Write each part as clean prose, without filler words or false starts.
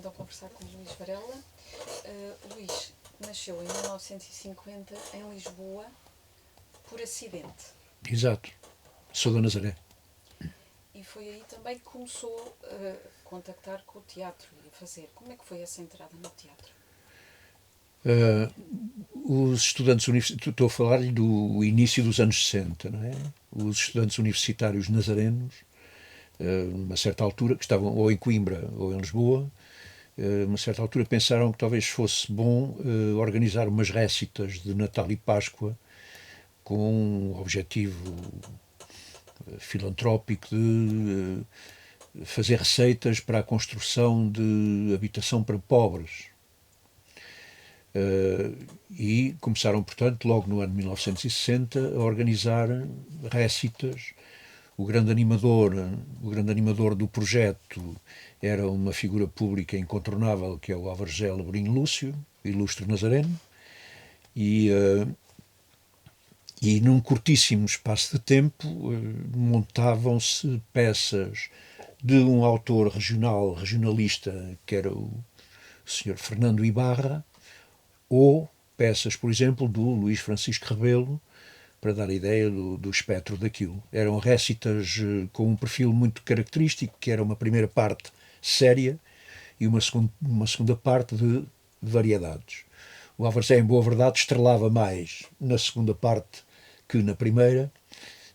então conversar com o Luís Varela. Luís nasceu em 1950 em Lisboa por acidente. Exato. Sou da Nazaré. E foi aí também que começou a contactar com o teatro e a fazer. Como é que foi essa entrada no teatro? Os estudantes universitários, estou a falar-lhe do início dos anos 60, não é? Os estudantes universitários nazarenos, numa certa altura, que estavam ou em Coimbra ou em Lisboa, numa certa altura pensaram que talvez fosse bom organizar umas récitas de Natal e Páscoa com um objetivo filantrópico de fazer receitas para a construção de habitação para pobres. E começaram, portanto, logo no ano 1960, a organizar récitas. O grande animador do projeto era uma figura pública incontornável, que é o Álvaro José Laborinho Lúcio, ilustre nazareno, e num curtíssimo espaço de tempo montavam-se peças de um autor regionalista, que era o Sr. Fernando Ibarra, ou peças, por exemplo, do Luís Francisco Rebelo, para dar a ideia do espectro daquilo. Eram récitas com um perfil muito característico, que era uma primeira parte séria e uma segunda parte de variedades. O Alvarzé, em boa verdade, estrelava mais na segunda parte que na primeira,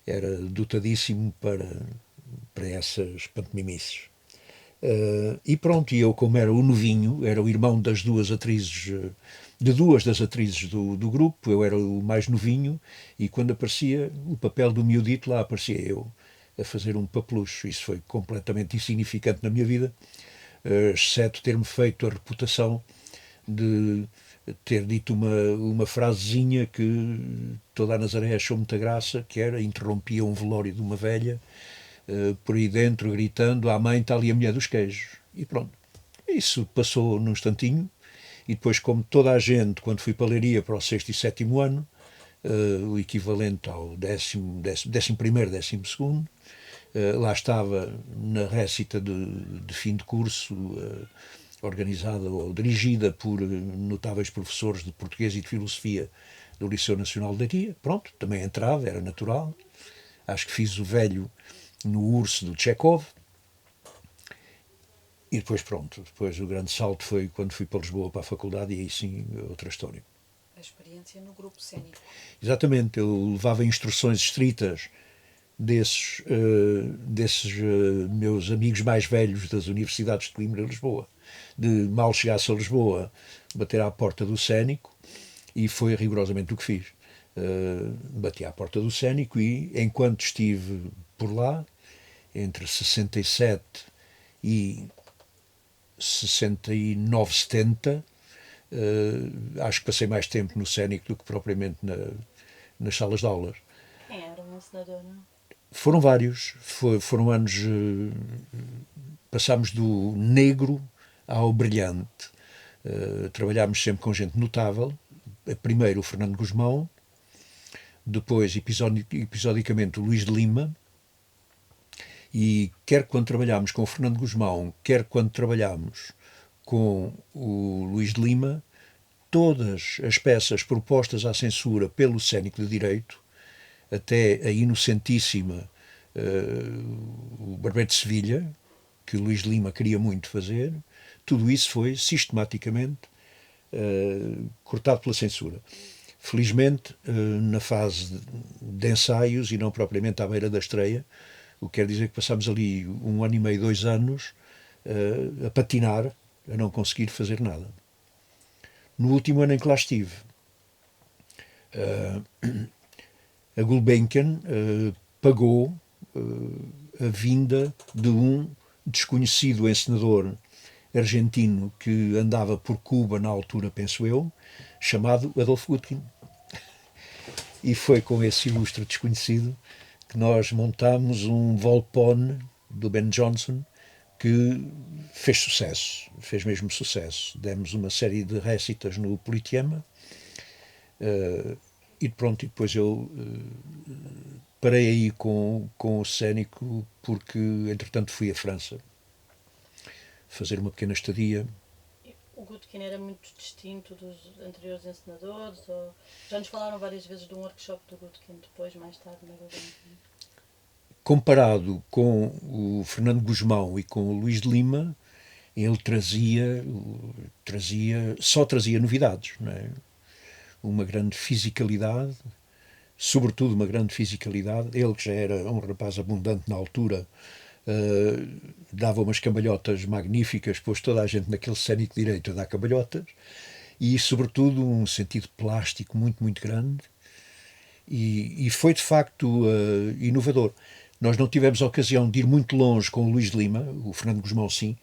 era dotadíssimo para essas pantomimices. E pronto, e eu, como era o novinho, era o irmão das duas atrizes, de duas das atrizes do grupo, eu era o mais novinho, e quando aparecia o papel do miudito, lá aparecia eu a fazer um papelucho. Isso foi completamente insignificante na minha vida, exceto ter-me feito a reputação de ter dito uma frasezinha que toda a Nazaré achou muita graça, que era: interrompia um velório de uma velha, por aí dentro, gritando: à mãe está ali a mulher dos queijos. E pronto. Isso passou num instantinho, e depois, como toda a gente, quando fui para a Leiria para o sexto e sétimo ano, o equivalente ao décimo primeiro, décimo segundo, lá estava na récita de fim de curso, organizada ou dirigida por notáveis professores de português e de filosofia do Liceu Nacional de Leiria. Pronto, também entrava, era natural. Acho que fiz o velho no Urso do Chekhov. E depois pronto, depois o grande salto foi quando fui para Lisboa para a faculdade, e aí sim outra história. A experiência no grupo cênico. Exatamente, eu levava instruções estritas desses meus amigos mais velhos das universidades de Coimbra e Lisboa, de mal chegasse a Lisboa, bater à porta do cénico, e foi rigorosamente o que fiz. Bati à porta do cénico e, enquanto estive por lá, entre 67 e 69, 70, acho que passei mais tempo no cénico do que propriamente nas salas de aulas. Quem era o encenador, não? Foram vários, foram anos. Passámos do negro ao brilhante. Trabalhámos sempre com gente notável. Primeiro o Fernando Guzmão, depois episodicamente o Luís de Lima, e quer quando trabalhámos com o Fernando Guzmão, quer quando trabalhámos com o Luís de Lima, todas as peças propostas à censura pelo Cénico de Direito, até a inocentíssima o Barbeiro de Sevilha, que o Luís de Lima queria muito fazer, tudo isso foi sistematicamente cortado pela censura. Felizmente, na fase de ensaios e não propriamente à beira da estreia, o que quer dizer que passámos ali 1 ano e meio, 2 anos a patinar, a não conseguir fazer nada. No último ano em que lá estive, a Gulbenkian pagou a vinda de um desconhecido encenador argentino que andava por Cuba na altura, penso eu, chamado Adolfo Gutkin. E foi com esse ilustre desconhecido que nós montámos um Volpone do Ben Jonson, que fez sucesso, fez mesmo sucesso. Demos uma série de récitas no Politeama, e pronto, e depois eu parei aí com o cénico, porque entretanto fui à França. fazer uma pequena estadia. O Gutkin era muito distinto dos anteriores encenadores? Ou... Já nos falaram várias vezes de um workshop do Gutkin depois, mais tarde, na Gulbenkian. Comparado com o Fernando Gusmão e com o Luís de Lima, ele só trazia novidades, não é? Uma grande fisicalidade, sobretudo uma grande fisicalidade. Ele, que já era um rapaz abundante na altura, dava umas cambalhotas magníficas, pôs toda a gente naquele cénico direito a dar cambalhotas, e sobretudo um sentido plástico muito, muito grande, e foi de facto inovador. Nós não tivemos a ocasião de ir muito longe com o Luís de Lima, o Fernando Gusmão sim,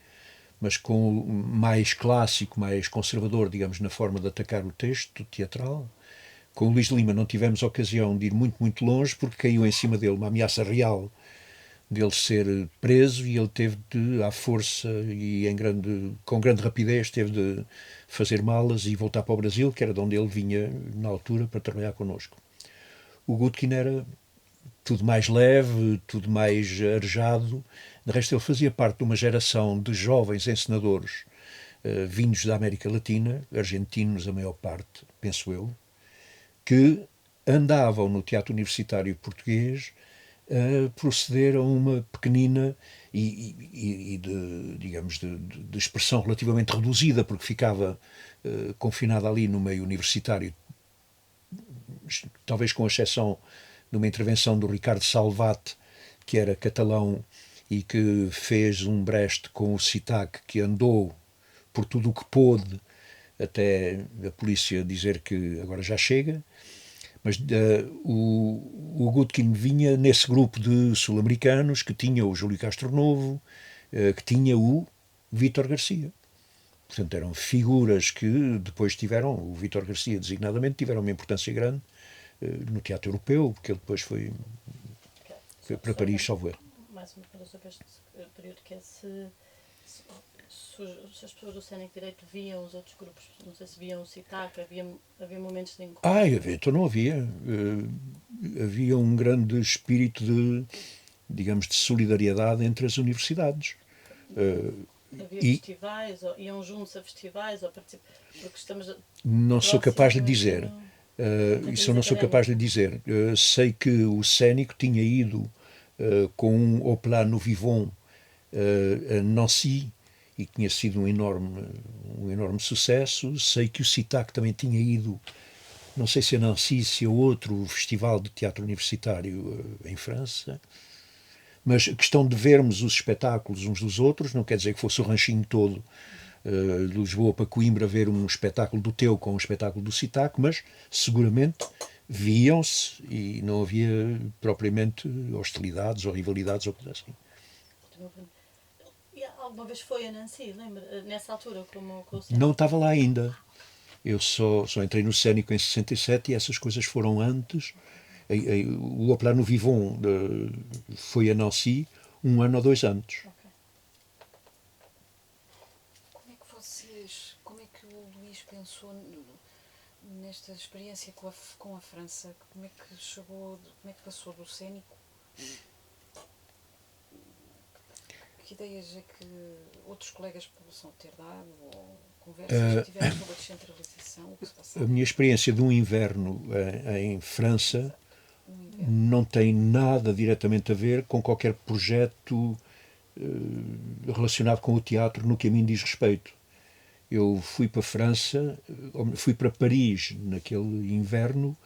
mas com mais clássico, mais conservador, digamos, na forma de atacar o texto teatral. Com o Luís de Lima não tivemos a ocasião de ir muito, muito longe, porque caiu em cima dele uma ameaça real dele ser preso, e ele teve de, à força e com grande rapidez, teve de fazer malas e voltar para o Brasil, que era de onde ele vinha na altura, para trabalhar connosco. O Gutkin era tudo mais leve, tudo mais arejado. De resto, ele fazia parte de uma geração de jovens encenadores vindos da América Latina, argentinos a maior parte, penso eu, que andavam no teatro universitário português a proceder a uma pequenina digamos, de expressão relativamente reduzida, porque ficava confinada ali no meio universitário, talvez com exceção de uma intervenção do Ricardo Salvat, que era catalão e que fez um Brest com o Citac, que andou por tudo o que pôde, até a polícia dizer que agora já chega. Mas o Gutkin vinha nesse grupo de sul-americanos que tinha o Júlio Castro Novo, que tinha o Vítor Garcia. Portanto, eram figuras que depois tiveram, o Vítor Garcia designadamente, tiveram uma importância grande no teatro europeu, porque ele depois foi para Paris, salvo erro. Mais uma coisa sobre este período, que é se as pessoas do cénico direito viam os outros grupos, não sei se viam o Citac, havia momentos de encontro. Então não havia. Havia um grande espírito de, digamos, de solidariedade entre as universidades. Havia festivais, ou iam juntos a festivais, ou porque estamos não sou capaz de dizer. Isso eu não sou capaz de dizer. Sei que o cénico tinha ido com um Opéra no Vivon a Nancy, e que tinha sido um enorme sucesso. Sei que o Citac também tinha ido, não sei se a Nancy, se a outro festival de teatro universitário em França. Mas a questão de vermos os espetáculos uns dos outros não quer dizer que fosse o ranchinho todo de Lisboa para Coimbra ver um espetáculo do Teu com um espetáculo do Citac, mas seguramente viam-se e não havia propriamente hostilidades ou rivalidades ou coisa assim. E alguma vez foi a Nancy, lembra? Nessa altura, com o cénico? Não estava lá ainda. Eu só entrei no cénico em 67 e essas coisas foram antes. O Opéra no Vivon foi a Nancy 1 ano ou 2 antes. Okay. Como é que o Luís pensou nesta experiência com a França? Como é que passou do cénico? Que ideias é que outros colegas possam ter dado, ou conversas que tiveram sobre a descentralização, o que se passava? A minha experiência de um inverno em França não tem nada diretamente a ver com qualquer projeto relacionado com o teatro no que a mim diz respeito. Eu fui para a França, fui para Paris naquele inverno,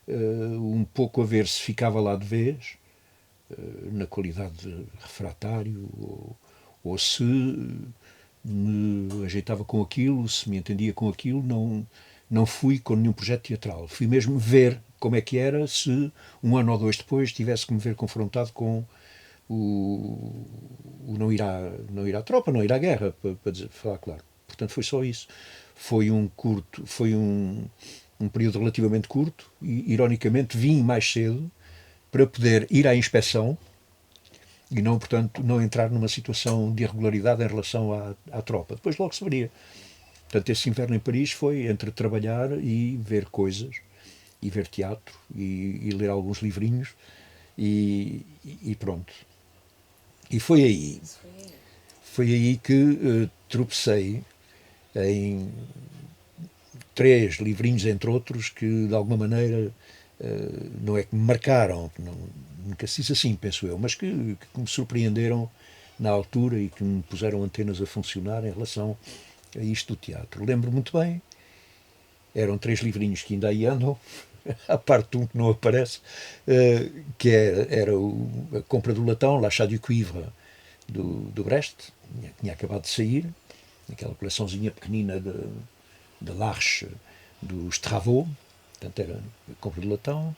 um pouco a ver se ficava lá de vez, na qualidade de refratário, ou se me ajeitava com aquilo, se me entendia com aquilo. Não fui com nenhum projeto teatral. Fui mesmo ver como é que era se 1 ano ou 2 depois tivesse que me ver confrontado com o não ir à tropa, não ir à guerra, para falar claro. Portanto, foi só isso. Foi um período relativamente curto e, ironicamente, vim mais cedo para poder ir à inspeção e não, portanto, não entrar numa situação de irregularidade em relação à tropa. Depois logo se veria. Portanto, esse inverno em Paris foi entre trabalhar e ver coisas, e ver teatro, e ler alguns livrinhos, e pronto. E foi aí foi aí que tropecei em 3 livrinhos, entre outros, que de alguma maneira não é que me marcaram, nunca se diz assim, penso eu, mas que me surpreenderam na altura e que me puseram antenas a funcionar em relação a isto do teatro. Lembro muito bem, eram 3 livrinhos que ainda aí andam, à parte de um que não aparece, que era a Compra do Latão, L'Achat du Cuivre, do Brecht, tinha acabado de sair, aquela coleçãozinha pequenina de L'Arche, dos Travaux, portanto era a Compra do Latão.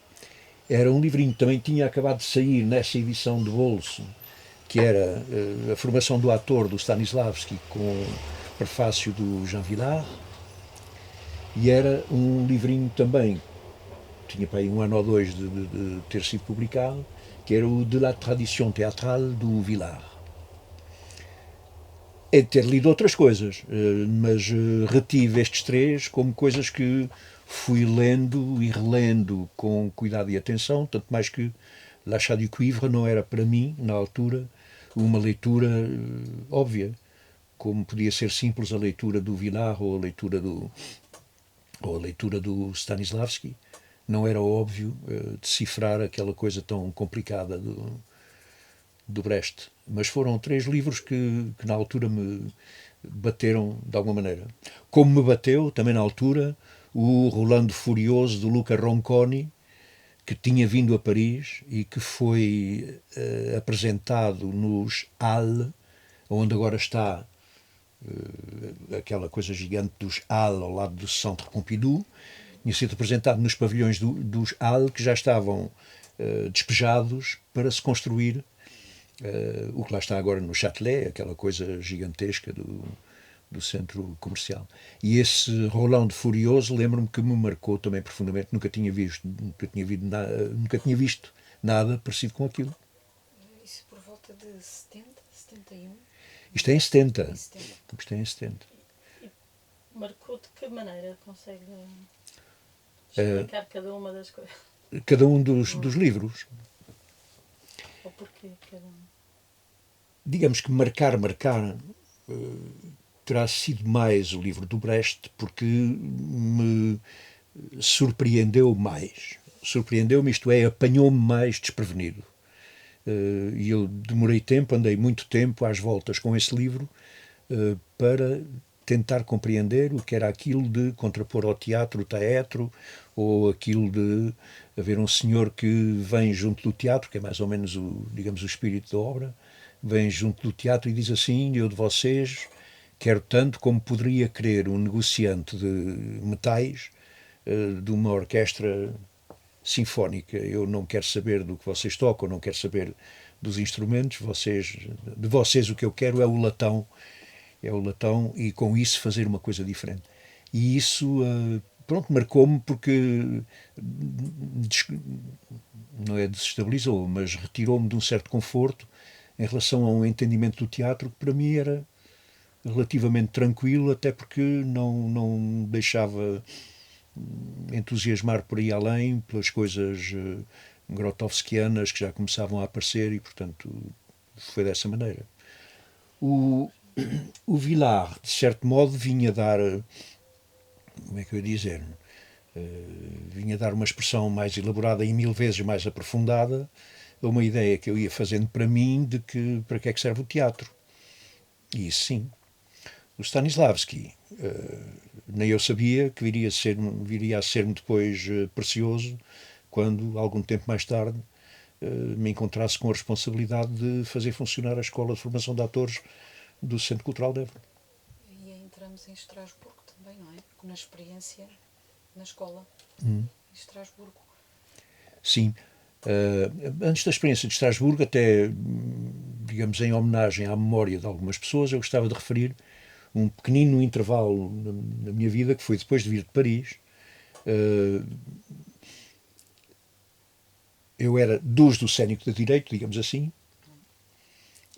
Era um livrinho que também tinha acabado de sair nessa edição de bolso, que era a formação do ator do Stanislavski, com prefácio do Jean Vilar, e era um livrinho também, tinha para aí 1 ano ou 2 de ter sido publicado, que era o De la Tradition Théâtrale do Vilar. É de ter lido outras coisas, mas retive estes 3 como coisas que fui lendo e relendo com cuidado e atenção, tanto mais que L'Achat du Cuivre não era para mim, na altura, uma leitura óbvia, como podia ser simples a leitura do Vilar ou a leitura do Stanislavski. Não era óbvio decifrar aquela coisa tão complicada do Brecht. Mas foram 3 livros que na altura me bateram de alguma maneira. Como me bateu, também na altura, o Rolando Furioso, do Luca Ronconi, que tinha vindo a Paris e que foi apresentado nos Halles, onde agora está aquela coisa gigante dos Halles, ao lado do Centre Pompidou. Tinha sido apresentado nos pavilhões dos Halles, que já estavam despejados para se construir o que lá está agora no Châtelet, aquela coisa gigantesca do centro comercial. E esse Rolando Furioso, lembro-me que me marcou também profundamente. Nunca tinha visto nada parecido com aquilo. Isso por volta de 70, 71? Isto é em 70. Em 70. Isto é em 70. Marcou de que maneira? Consegue explicar cada uma das coisas? Cada um dos livros. Ou porquê cada um? Digamos que marcar, terá sido mais o livro do Brecht, porque me surpreendeu mais. Surpreendeu-me, isto é, apanhou-me mais desprevenido. E eu demorei tempo, andei muito tempo às voltas com esse livro para tentar compreender o que era aquilo de contrapor ao teatro o teatro, ou aquilo de haver um senhor que vem junto do teatro, que é mais ou menos digamos, o espírito da obra, vem junto do teatro e diz assim: eu de vocês quero tanto como poderia querer um negociante de metais de uma orquestra sinfónica. Eu não quero saber do que vocês tocam, não quero saber dos instrumentos. De vocês o que eu quero é o latão, e com isso fazer uma coisa diferente. E isso, pronto, marcou-me, porque não é desestabilizou, mas retirou-me de um certo conforto em relação a um entendimento do teatro que para mim era relativamente tranquilo, até porque não deixava entusiasmar por aí além pelas coisas grotowskianas que já começavam a aparecer, e portanto foi dessa maneira. O Vilar, de certo modo, vinha dar, como é que eu ia dizer, vinha dar uma expressão mais elaborada e 1000 vezes mais aprofundada a uma ideia que eu ia fazendo para mim de que para que é que serve o teatro. E isso sim. O Stanislavski, nem eu sabia que viria a ser-me depois precioso quando, algum tempo mais tarde, me encontrasse com a responsabilidade de fazer funcionar a Escola de Formação de Atores do Centro Cultural de Évora. E aí entramos em Estrasburgo também, não é? Porque na experiência, na escola, em Estrasburgo. Sim. Antes da experiência de Estrasburgo, até, digamos, em homenagem à memória de algumas pessoas, eu gostava de referir um pequenino intervalo na minha vida, que foi depois de vir de Paris. Eu era do Cénico de Direito, digamos assim,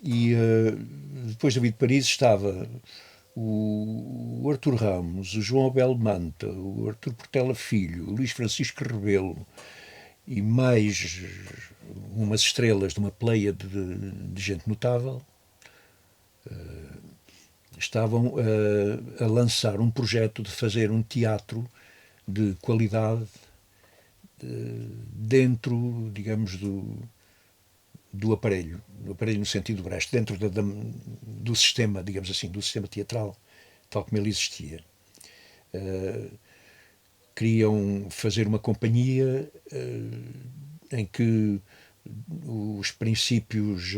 e depois de vir de Paris estava o Artur Ramos, o João Abel Manta, o Artur Portela Filho, o Luís Francisco Rebelo e mais umas estrelas de uma pleia de gente notável. estavam a lançar um projeto de fazer um teatro de qualidade dentro, digamos, do aparelho no sentido Brecht, dentro do sistema, digamos assim, do sistema teatral, tal como ele existia. Queriam fazer uma companhia em que os princípios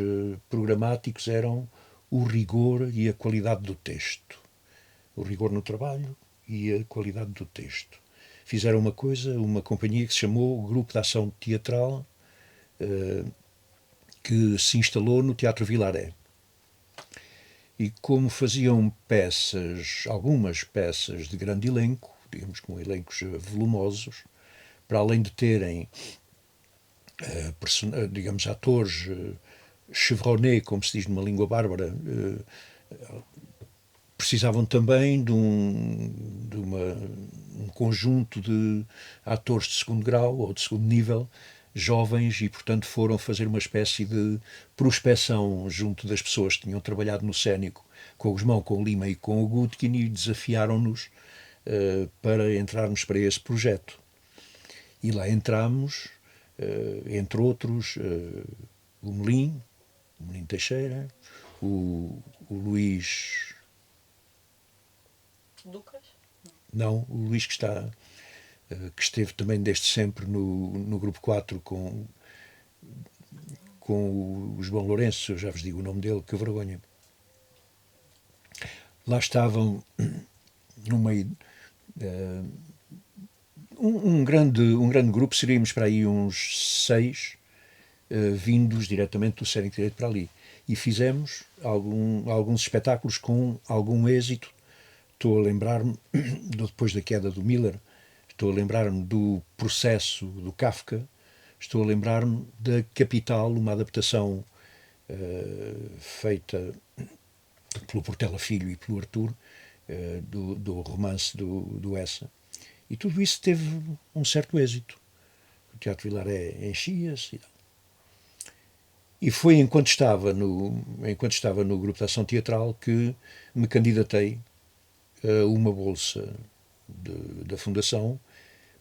programáticos eram o rigor e a qualidade do texto. O rigor no trabalho e a qualidade do texto. Fizeram uma companhia que se chamou Grupo de Ação Teatral, que se instalou no Teatro Vilaré. E como faziam algumas peças de grande elenco, digamos com elencos volumosos, para além de terem, digamos, atores chevronnés, como se diz numa língua bárbara, precisavam também de um conjunto de atores de segundo grau ou de segundo nível, jovens, e portanto foram fazer uma espécie de prospeção junto das pessoas que tinham trabalhado no cênico, com o Gusmão, com o Lima e com o Gutkin, e desafiaram-nos para entrarmos para esse projeto. E lá entramos, entre outros, o Melim Teixeira, o Luís... Lucas? Não, o Luís que esteve também desde sempre no Grupo 4 com o João Lourenço, eu já vos digo o nome dele, que vergonha. Lá estavam no meio um grande grupo, seríamos para aí uns 6, vindos diretamente do Cénico Direito para ali. E fizemos alguns espetáculos com algum êxito. Estou a lembrar-me, depois da queda do Miller, estou a lembrar-me do Processo do Kafka, estou a lembrar-me da Capital, uma adaptação feita pelo Portela Filho e pelo Arthur, do romance do Essa. E tudo isso teve um certo êxito. O Teatro Vilaré enchia-se. E foi enquanto estava no Grupo de Ação Teatral que me candidatei a uma bolsa da Fundação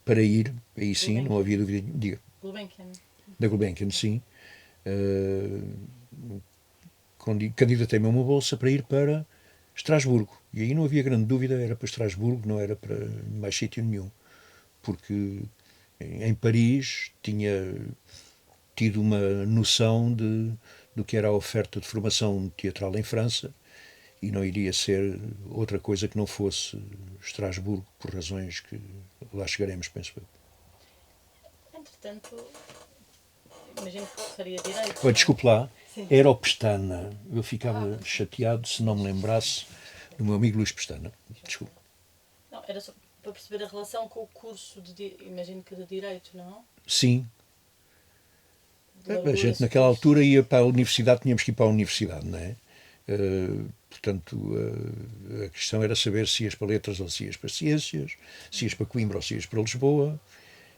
para ir, aí sim, não havia dúvida, diga. Gulbenkian. Da Gulbenkian, sim. Candidatei-me a uma bolsa para ir para Estrasburgo. E aí não havia grande dúvida, era para Estrasburgo, não era para mais sítio nenhum. Porque em Paris tinha tido uma noção do que era a oferta de formação teatral em França, e não iria ser outra coisa que não fosse Estrasburgo, por razões que lá chegaremos, penso eu. Entretanto, imagino que seria direito. Oh, desculpe lá, Sim. era o Pestana. Eu ficava chateado se não me lembrasse do meu amigo Luís Pestana. Desculpe. Não, era só para perceber a relação com o curso imagino que de direito, não? Sim. Elaborou A gente esse naquela curso. altura ia para a universidade, tínhamos que ir para a universidade, não é? Portanto, a questão era saber se ias para letras ou se ias para ciências, se ias para Coimbra ou se ias para Lisboa.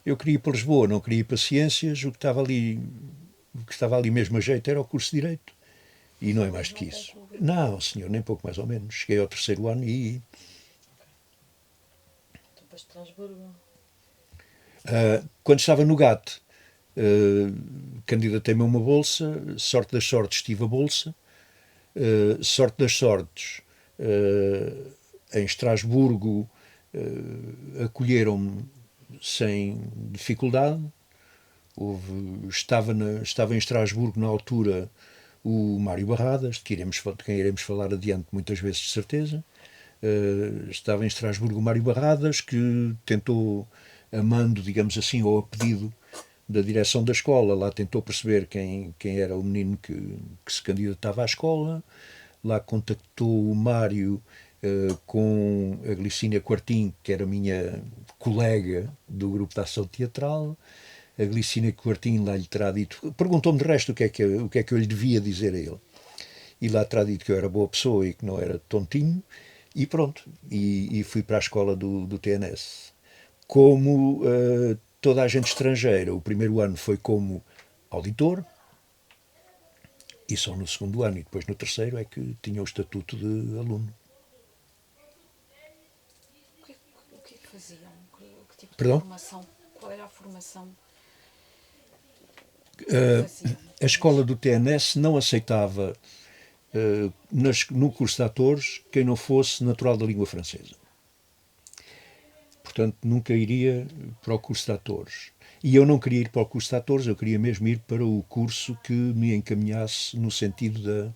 Eu queria ir para Lisboa, não queria ir para ciências. O que estava ali mesmo a jeito era o curso de Direito. E não é mais do que isso. Não, senhor, nem pouco mais ou menos. Cheguei ao 3º ano e... Depois de Estrasburgo. Quando estava no GAT, candidatei-me a uma bolsa. Sorte das sortes, tive a bolsa. Sorte das sortes, em Estrasburgo acolheram-me sem dificuldade. Estava em Estrasburgo na altura o Mário Barradas, de quem iremos falar adiante muitas vezes de certeza. Estava em Estrasburgo o Mário Barradas, que tentou, a mando, digamos assim, ou a pedido da direção da escola, lá tentou perceber quem era o menino que se candidatava à escola. Lá contactou o Mário com a Glicínia Quartim, que era minha colega do Grupo de Ação Teatral. A Glicínia Quartim lá lhe terá dito, perguntou-me de resto o que é que eu lhe devia dizer a ele. E lá terá dito que eu era boa pessoa e que não era tontinho. E pronto, e fui para a escola do TNS. Como toda a gente estrangeira, o primeiro ano foi como auditor, e só no 2º ano e depois no 3º é que tinha o estatuto de aluno. Perdão? Formação. Qual era a formação que Uh, faziam? a escola do TNS não aceitava no curso de atores quem não fosse natural da língua francesa. Portanto, nunca iria para o curso de atores. E eu não queria ir para o curso de atores, eu queria mesmo ir para o curso que me encaminhasse no sentido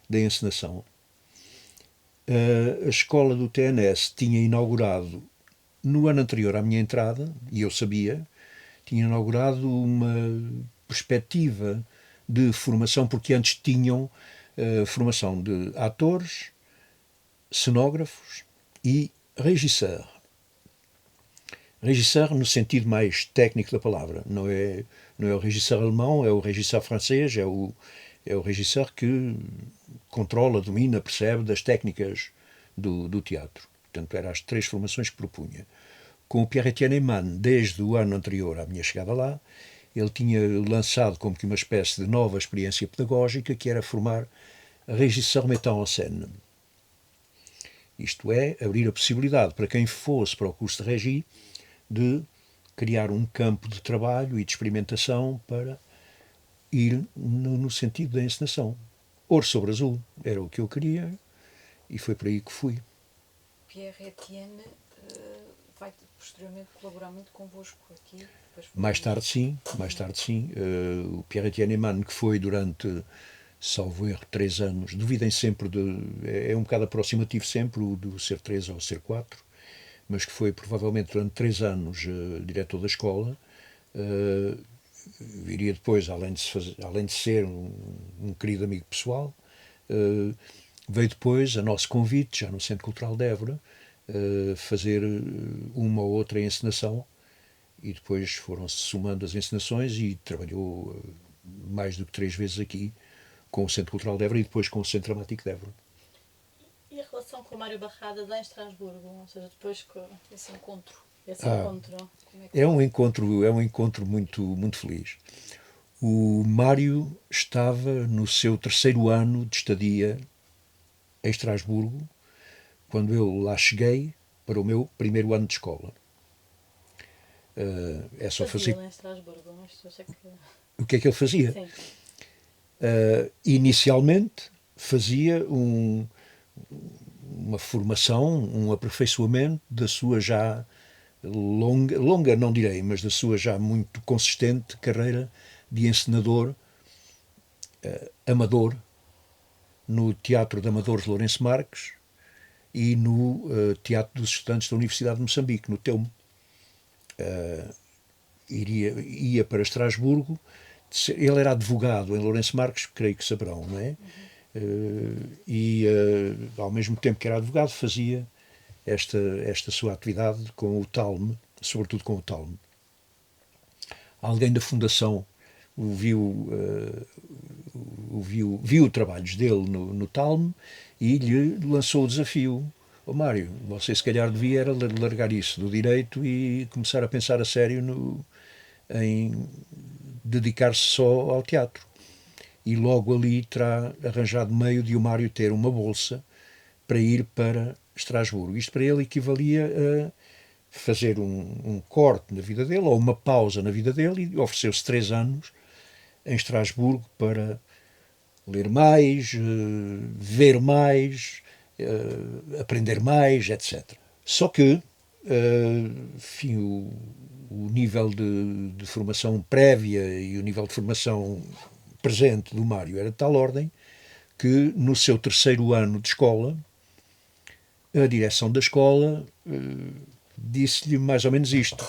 da encenação. A escola do TNS tinha inaugurado, no ano anterior à minha entrada, e eu sabia, tinha inaugurado uma perspectiva de formação, porque antes tinham formação de atores, cenógrafos e regisseur. Regisseur no sentido mais técnico da palavra. Não é o regisseur alemão, é o regisseur francês, é o regisseur que controla, domina, percebe das técnicas do teatro. Portanto, eram as 3 formações que propunha. Com o Pierre-Etienne Eman, desde o ano anterior à minha chegada lá, ele tinha lançado como que uma espécie de nova experiência pedagógica, que era formar regisseur mettant en scène. Isto é, abrir a possibilidade para quem fosse para o curso de Régie de criar um campo de trabalho e de experimentação para ir no sentido da encenação. Ouro sobre azul, era o que eu queria e foi por aí que fui. Pierre Etienne vai posteriormente colaborar muito convosco aqui. Mais tarde sim. O Pierre Etienne Eman, que foi durante, salvo erro, 3 anos, duvidem sempre, é um bocado aproximativo sempre, o do ser 3 ou ser 4, mas que foi provavelmente durante 3 anos diretor da escola. Viria depois, além de ser um querido amigo pessoal, veio depois, a nosso convite, já no Centro Cultural de Évora, fazer uma ou outra encenação, e depois foram-se somando as encenações e trabalhou mais do que 3 vezes aqui com o Centro Cultural de Évora e depois com o Centro Dramático de Évora. E a relação com o Mário Barradas em Estrasburgo? Ou seja, depois com esse encontro. É um encontro muito feliz. O Mário estava no seu 3º ano de estadia em Estrasburgo, quando eu lá cheguei para o meu 1º ano de escola. É só fazer. Em Estrasburgo, O que é que ele fazia? Sim. Inicialmente fazia uma formação, um aperfeiçoamento da sua já longa não direi, mas da sua já muito consistente carreira de encenador amador no Teatro de Amadores de Lourenço Marques e no Teatro dos Estudantes da Universidade de Moçambique, no Teumo. Ia para Estrasburgo. Ele era advogado em Lourenço Marques, creio que saberão, não é? E ao mesmo tempo que era advogado fazia esta sua atividade com o Talme, sobretudo com o Talme. Alguém da Fundação viu trabalhos dele no Talme e lhe lançou o desafio: Mário, você se calhar devia era largar isso do direito e começar a pensar a sério em dedicar-se só ao teatro. E logo ali terá arranjado meio de o Mário ter uma bolsa para ir para Estrasburgo. Isto para ele equivalia a fazer um corte na vida dele, ou uma pausa na vida dele, e ofereceu-se 3 anos em Estrasburgo para ler mais, ver mais, aprender mais, etc. Só que enfim, o nível de formação prévia e o nível de formação presente do Mário era de tal ordem que no seu 3º ano de escola a direção da escola disse-lhe mais ou menos isto: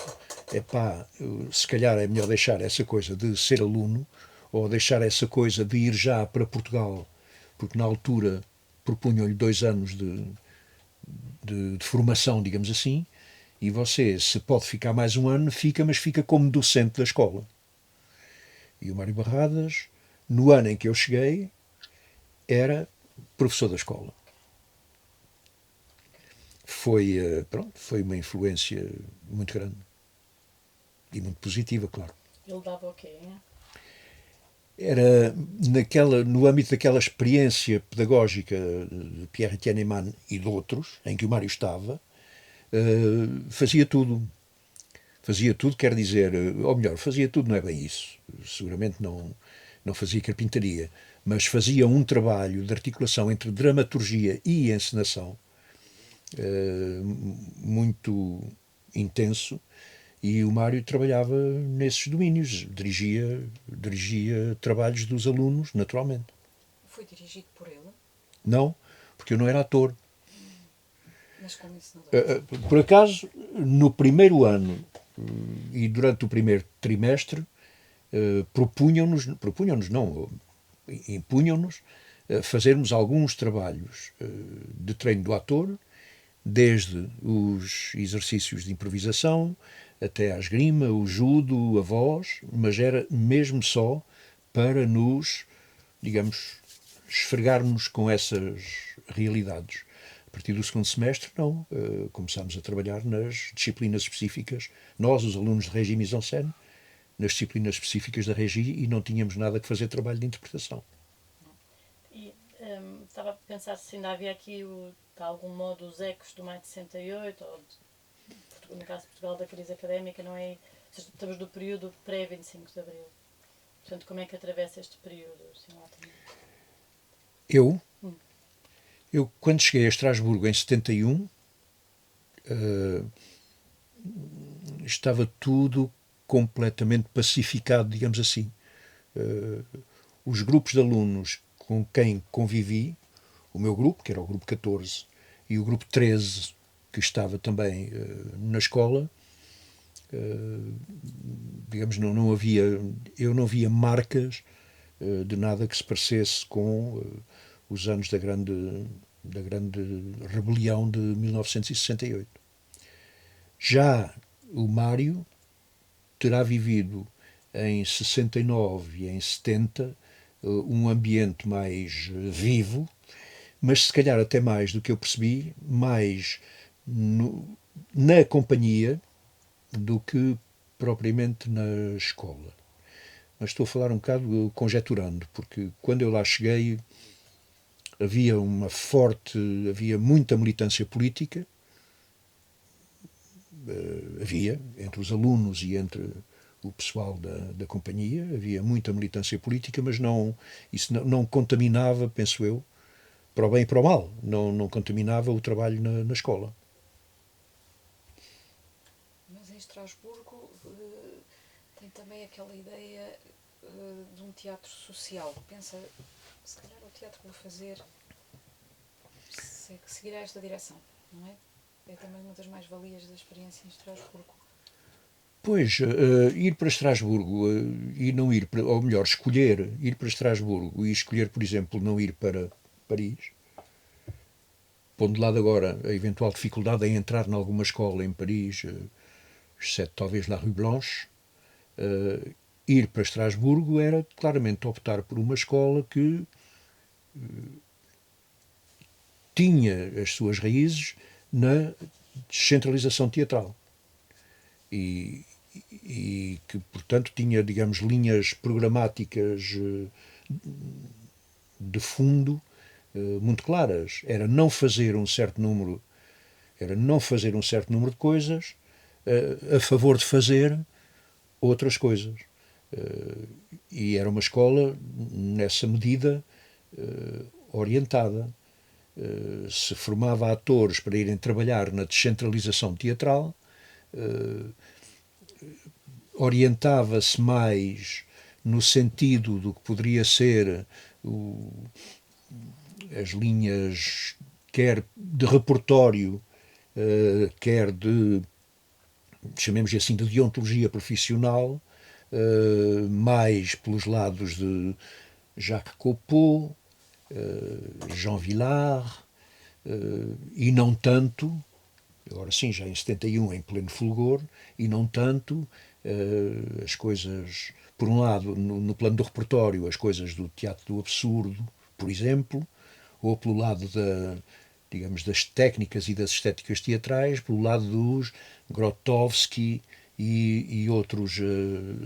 se calhar é melhor deixar essa coisa de ser aluno, ou deixar essa coisa de ir já para Portugal, porque na altura propunham-lhe 2 anos de formação, digamos assim, e você, se pode ficar mais um ano, fica, mas fica como docente da escola. E o Mário Barradas, no ano em que eu cheguei, era professor da escola. Foi uma influência muito grande e muito positiva, claro. Ele dava o quê? Era no âmbito daquela experiência pedagógica de Pierre-Etienne Eman e de outros, em que o Mário estava, fazia tudo. Fazia tudo, quer dizer, ou melhor, fazia tudo, não é bem isso. Seguramente não fazia carpintaria, mas fazia um trabalho de articulação entre dramaturgia e encenação muito intenso, e o Mário trabalhava nesses domínios, dirigia trabalhos dos alunos, naturalmente. Foi dirigido por ele, Não, porque eu não era ator. mas como ensinador. Por acaso, no primeiro ano e durante o primeiro trimestre, propunham-nos não, impunham-nos fazermos alguns trabalhos de treino do ator, desde os exercícios de improvisação até a esgrima, o judo, a voz, mas era mesmo só para nos, digamos, esfregarmos com essas realidades. A partir do segundo semestre, não. Começámos a trabalhar nas disciplinas específicas, nós, os alunos de Régie e Mise-en-Scène, nas disciplinas específicas da Régie, e não tínhamos nada que fazer trabalho de interpretação. E estava a pensar se ainda havia aqui, de algum modo, os ecos do Maio de 68, ou no caso de Portugal, da crise académica, não é? Estamos do período pré-25 de Abril. Portanto, como é que atravessa este período, Sr. Ótimo? Eu, quando cheguei a Estrasburgo em 71, estava tudo completamente pacificado, digamos assim. Os grupos de alunos com quem convivi, o meu grupo, que era o grupo 14, e o grupo 13, que estava também na escola, digamos, eu não via marcas de nada que se parecesse com os anos da grande rebelião de 1968. Já o Mário terá vivido em 69 e em 70 um ambiente mais vivo, mas se calhar até mais do que eu percebi, mais na companhia do que propriamente na escola. Mas estou a falar um bocado conjeturando, porque quando eu lá cheguei havia muita militância política, havia entre os alunos e entre o pessoal da companhia, havia muita militância política, mas isso não contaminava, penso eu, para o bem e para o mal, não contaminava o trabalho na escola. Mas em Estrasburgo tem também aquela ideia de um teatro social. Pensa, se calhar o teatro que vou fazer seguirá esta direção, não é? É também uma das mais-valias da experiência em Estrasburgo. Pois, ir para Estrasburgo e não ir para, ou melhor, escolher ir para Estrasburgo e escolher, por exemplo, não ir para Paris, pondo de lado agora a eventual dificuldade em entrar em alguma escola em Paris, exceto talvez La Rue Blanche, ir para Estrasburgo era claramente optar por uma escola que tinha as suas raízes na descentralização teatral e que, portanto, tinha, digamos, linhas programáticas de fundo muito claras. Era não fazer um certo número de coisas a favor de fazer outras coisas. E era uma escola, nessa medida, orientada. Se formava atores para irem trabalhar na descentralização teatral, orientava-se mais no sentido do que poderia ser as linhas quer de repertório, quer de, chamemos assim, de deontologia profissional, mais pelos lados de Jacques Copeau, Jean Villard, e não tanto, agora sim, já em 71, em pleno fulgor, e não tanto as coisas, por um lado, no plano do repertório, as coisas do teatro do absurdo, por exemplo, ou pelo lado digamos, das técnicas e das estéticas teatrais, pelo lado dos Grotowski e outros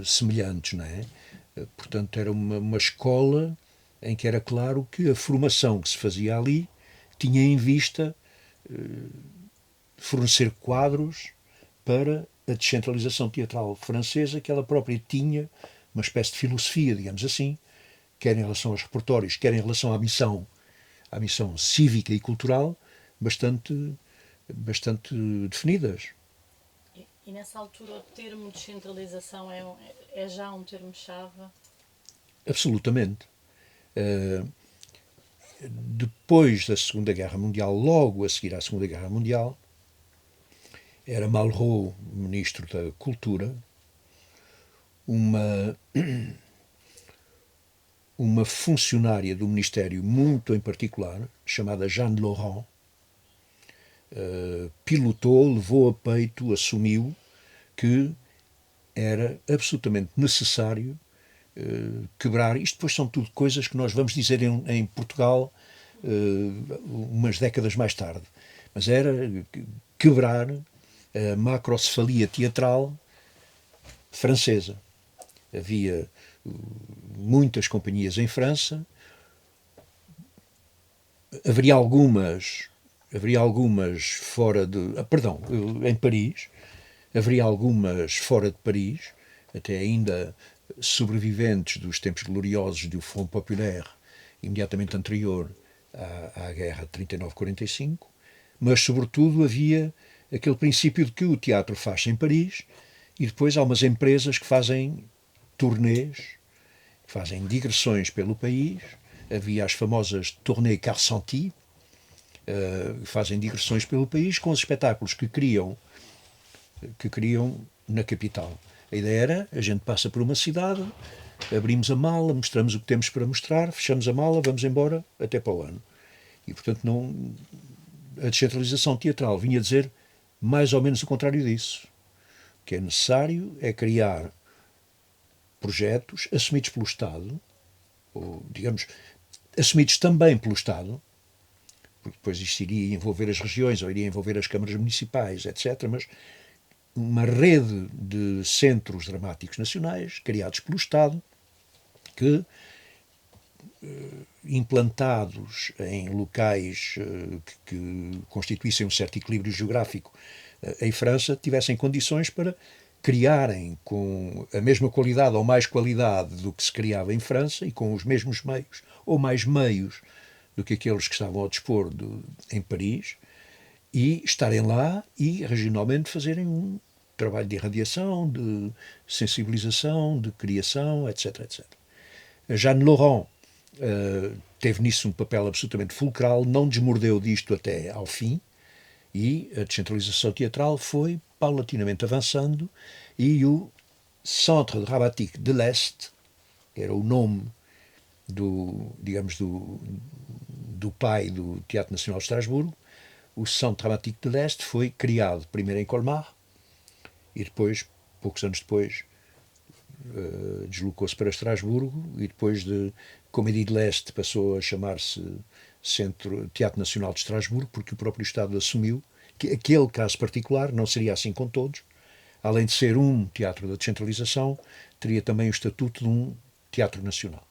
semelhantes, não é? Portanto, era uma escola em que era claro que a formação que se fazia ali tinha em vista fornecer quadros para a descentralização teatral francesa, que ela própria tinha uma espécie de filosofia, digamos assim, quer em relação aos repertórios, quer em relação à missão cívica e cultural, bastante definidas. E nessa altura o termo descentralização é já um termo-chave? Absolutamente. Depois da Segunda Guerra Mundial, logo a seguir à Segunda Guerra Mundial, era Malraux ministro da Cultura, uma funcionária do Ministério muito em particular, chamada Jeanne Laurent, pilotou, levou a peito, assumiu que era absolutamente necessário quebrar. Isto depois são tudo coisas que nós vamos dizer em Portugal umas décadas mais tarde. Mas era quebrar a macrocefalia teatral francesa. Havia muitas companhias em França, haveria algumas fora de... Perdão, em Paris, haveria algumas fora de Paris, até ainda sobreviventes dos tempos gloriosos do Front Populaire, imediatamente anterior à guerra de 39-45, mas sobretudo havia aquele princípio de que o teatro faz em Paris e depois há umas empresas que fazem turnês, que fazem digressões pelo país. Havia as famosas tournées Carcenti, fazem digressões pelo país com os espetáculos que criam na capital. A ideia era, a gente passa por uma cidade, abrimos a mala, mostramos o que temos para mostrar, fechamos a mala, vamos embora, até para o ano. E, portanto, a descentralização teatral vinha dizer mais ou menos o contrário disso. O que é necessário é criar projetos assumidos pelo Estado, ou, digamos, assumidos também pelo Estado, porque depois isto iria envolver as regiões ou iria envolver as câmaras municipais, etc., mas uma rede de centros dramáticos nacionais criados pelo Estado que, implantados em locais que constituíssem um certo equilíbrio geográfico em França, tivessem condições para criarem com a mesma qualidade ou mais qualidade do que se criava em França e com os mesmos meios ou mais meios do que aqueles que estavam ao dispor em Paris, e estarem lá e regionalmente fazerem um trabalho de irradiação, de sensibilização, de criação, etc. etc. A Jeanne Laurent teve nisso um papel absolutamente fulcral, não desmordeu disto até ao fim, e a descentralização teatral foi paulatinamente avançando, e o Centre Dramatique de l'Est, que era o nome do pai do Teatro Nacional de Estrasburgo, o Centre Dramatique de l'Est foi criado primeiro em Colmar e depois, poucos anos depois, deslocou-se para Estrasburgo, e depois de Comédie de l'Est passou a chamar-se Teatro Nacional de Estrasburgo, porque o próprio Estado assumiu que aquele caso particular não seria assim com todos. Além de ser um teatro da descentralização, teria também o estatuto de um teatro nacional.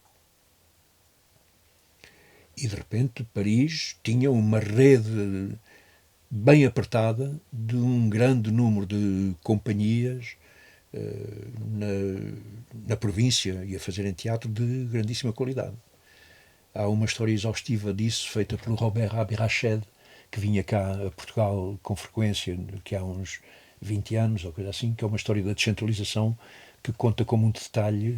E de repente Paris tinha uma rede bem apertada de um grande número de companhias na província e a fazerem teatro de grandíssima qualidade. Há uma história exaustiva disso, feita pelo Robert Abirached, que vinha cá a Portugal com frequência, que há uns 20 anos ou coisa assim, que é uma história da descentralização que conta com muito detalhe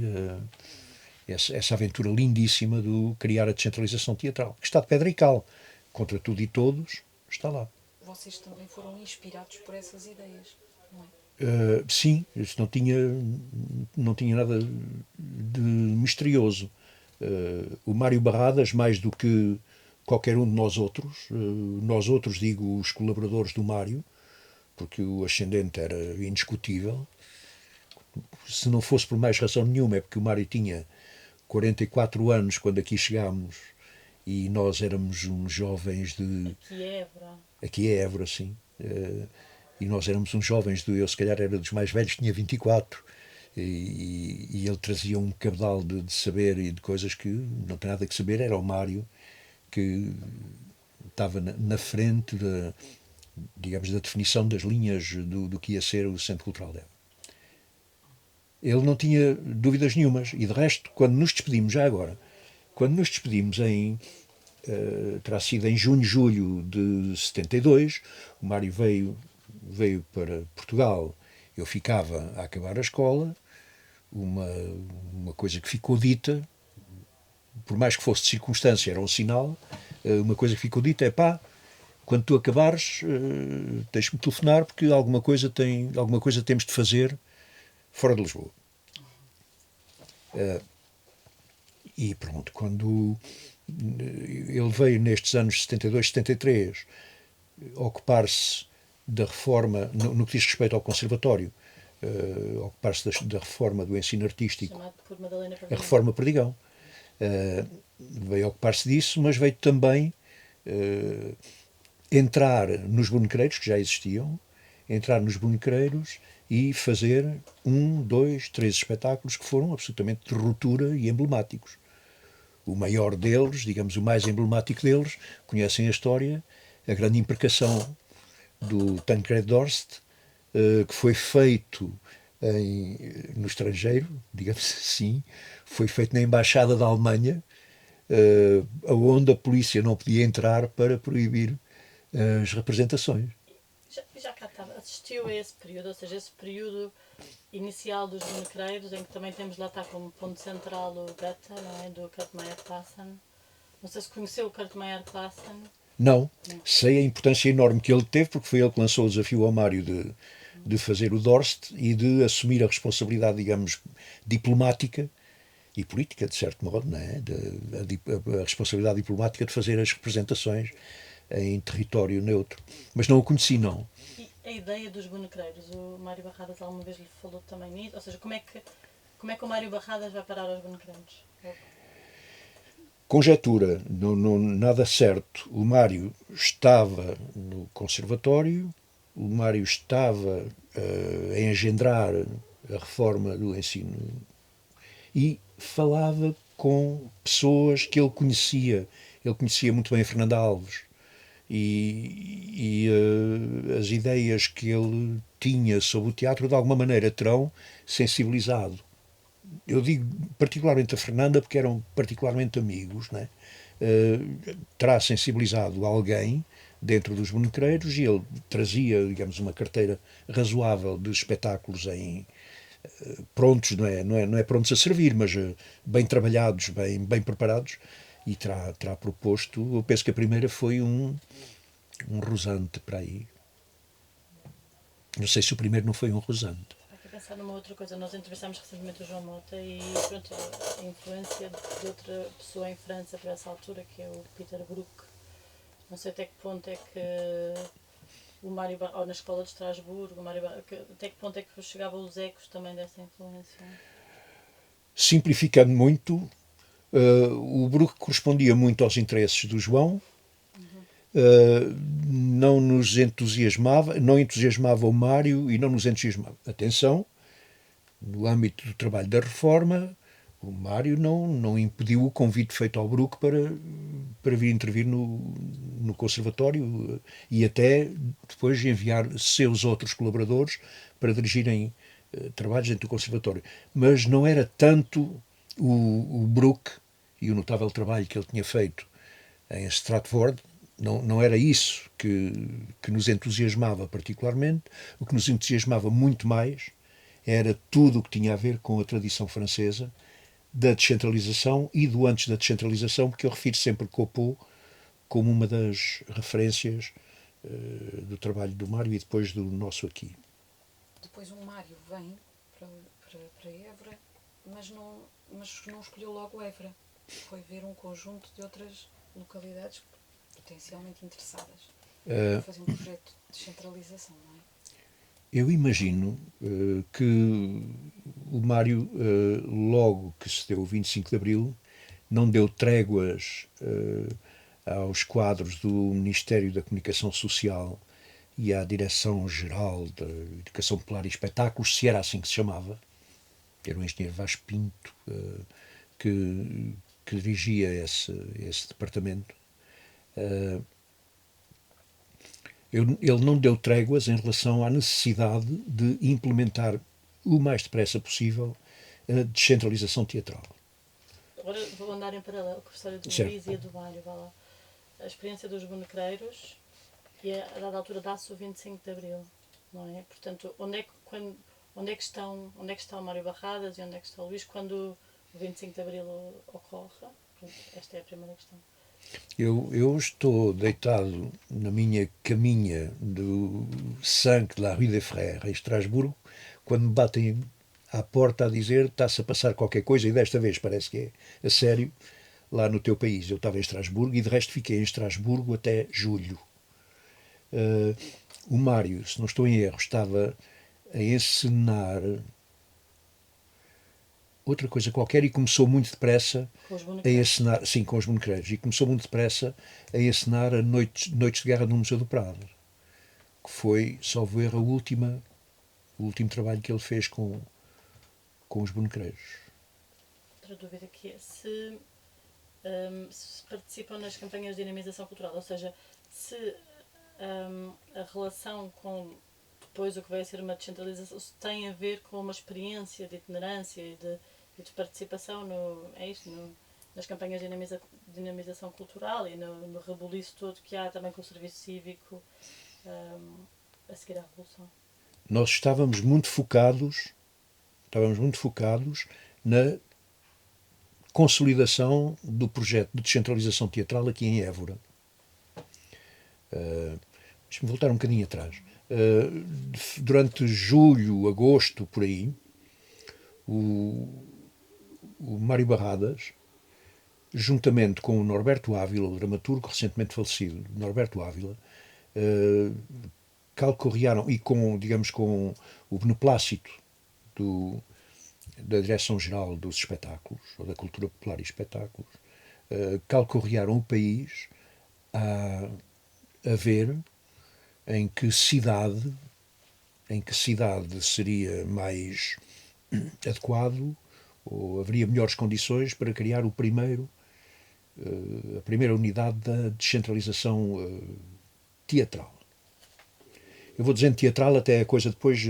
essa aventura lindíssima do criar a descentralização teatral, que está de pedra e cal, contra tudo e todos, está lá. Vocês também foram inspirados por essas ideias, não é? Sim, isso não tinha nada de misterioso. O Mário Barradas, mais do que qualquer um de nós outros, digo os colaboradores do Mário, porque o ascendente era indiscutível. Se não fosse por mais razão nenhuma, é porque o Mário tinha 44 anos quando aqui chegámos e nós éramos uns jovens de... Aqui é Évora, sim. E nós éramos uns jovens, eu se calhar era dos mais velhos, tinha 24, e ele trazia um cabedal de saber e de coisas que não tem nada que saber. Era o Mário que estava na frente digamos, da definição das linhas do que ia ser o Centro Cultural de Évora. Ele não tinha dúvidas nenhumas. E de resto, quando nos despedimos, já agora, quando nos despedimos terá sido em junho, julho de 72, o Mário veio para Portugal, eu ficava a acabar a escola, uma coisa que ficou dita, por mais que fosse de circunstância, era um sinal, uma coisa que ficou dita é pá, quando tu acabares, tens-me telefonar porque alguma coisa temos de fazer fora de Lisboa. E pronto, quando ele veio nestes anos 72, 73 ocupar-se da reforma, no que diz respeito ao conservatório, ocupar-se da reforma do ensino artístico, Chamado por Madalena a Perdigão. reforma Perdigão. Veio ocupar-se disso, mas veio também entrar nos bonecreiros, que já existiam, entrar nos bonecreiros e fazer 1, 2, 3 espetáculos que foram absolutamente de ruptura e emblemáticos. O maior deles, digamos o mais emblemático deles, conhecem a história, a grande imprecação do Tancred Dorst, que foi feito no estrangeiro, digamos assim, foi feito na Embaixada da Alemanha, onde a polícia não podia entrar para proibir as representações. Já cá estava, assistiu a esse período, ou seja, esse período inicial dos bonecreiros, em que também temos lá está como ponto central o Beta, não é? Do Kurt Meyer-Klassen. Não sei se conheceu o Kurt Meyer-Klassen. Não, sei a importância enorme que ele teve, porque foi ele que lançou o desafio ao Mário de fazer o Dorst e de assumir a responsabilidade, digamos, diplomática e política, de certo modo, não é? A responsabilidade diplomática de fazer as representações em território neutro. Mas não o conheci, não. E a ideia dos bonecreiros, o Mário Barradas alguma vez lhe falou também nisso? Ou seja, como é que o Mário Barradas vai parar aos bonecreiros? Conjetura, nada certo. O Mário estava no conservatório, o Mário estava a engendrar a reforma do ensino e falava com pessoas que ele conhecia. Ele conhecia muito bem a Fernanda Alves e as ideias que ele tinha sobre o teatro de alguma maneira terão sensibilizado. Eu digo particularmente a Fernanda porque eram particularmente amigos, né? Terá sensibilizado alguém dentro dos bonecreiros e ele trazia, digamos, uma carteira razoável de espetáculos prontos, não é prontos a servir, mas bem trabalhados, bem preparados, e terá proposto, eu penso que a primeira foi um rosante para aí. Não sei se o primeiro não foi um rosante. Aqui pensar numa outra coisa, nós entrevistámos recentemente o João Mota e pronto, a influência de outra pessoa em França por essa altura, que é o Peter Brook. Não sei até que ponto é que o Mário ou na escola de Estrasburgo, até que ponto é que chegavam os ecos também dessa influência? Simplificando muito, o Brook correspondia muito aos interesses do João, não nos entusiasmava, não entusiasmava o Mário e não nos entusiasmava. Atenção, no âmbito do trabalho da reforma, o Mário não impediu o convite feito ao Brook para vir intervir no conservatório e até depois enviar seus outros colaboradores para dirigirem trabalhos dentro do conservatório. Mas não era tanto o Brook e o notável trabalho que ele tinha feito em Stratford, não era isso que nos entusiasmava particularmente. O que nos entusiasmava muito mais era tudo o que tinha a ver com a tradição francesa da descentralização e do antes da descentralização, porque eu refiro sempre Copeau como uma das referências do trabalho do Mário e depois do nosso aqui. Depois o Mário vem para Évora, mas não escolheu logo Évora. Foi ver um conjunto de outras localidades potencialmente interessadas para fazer um projeto de descentralização, não é? Eu imagino que o Mário, logo que se deu o 25 de Abril, não deu tréguas aos quadros do Ministério da Comunicação Social e à Direção-Geral da Educação Popular e Espetáculos, se era assim que se chamava. Era o engenheiro Vasco Pinto que dirigia esse departamento. Ele não deu tréguas em relação à necessidade de implementar o mais depressa possível a descentralização teatral. Agora vou andar em paralelo com a história do Certo. Luís e a do Mário. Vá lá. A experiência dos bonecreiros e a dada altura dá-se o 25 de Abril, não é? Portanto, onde é que está o Mário Barradas e onde é que está o Luís quando o 25 de Abril ocorre? Pronto, esta é a primeira questão. Eu estou deitado na minha caminha do 5 de la Rue des Frères, em Estrasburgo, quando me batem à porta a dizer está-se a passar qualquer coisa, e desta vez parece que é a sério, lá no teu país. Eu estava em Estrasburgo e de resto fiquei em Estrasburgo até julho. O Mário, se não estou em erro, estava a encenar outra coisa qualquer e começou muito depressa Com os a bonecreiros. encenar, sim, com os bonecreiros, e começou muito depressa a encenar a Noites de Guerra no Museu do Prado, que foi, salvo erro, o último trabalho que ele fez com os bonecreiros. Outra dúvida que é se participam nas campanhas de dinamização cultural, ou seja, se a relação com depois o que vai ser uma descentralização se tem a ver com uma experiência de itinerância e de participação nas campanhas de dinamização cultural e no rebuliço todo que há também com o serviço cívico a seguir à Revolução. Nós estávamos muito focados na consolidação do projeto de descentralização teatral aqui em Évora. Deixa-me voltar um bocadinho atrás. Durante julho, agosto, por aí, o Mário Barradas, juntamente com o Norberto Ávila, o dramaturgo recentemente falecido, Norberto Ávila, calcorrearam, e com o beneplácito da Direção-Geral dos Espetáculos, ou da Cultura Popular e Espetáculos, calcorrearam o país a ver em que cidade seria mais adequado ou haveria melhores condições para criar a primeira unidade da descentralização teatral. Eu vou dizendo teatral até a coisa depois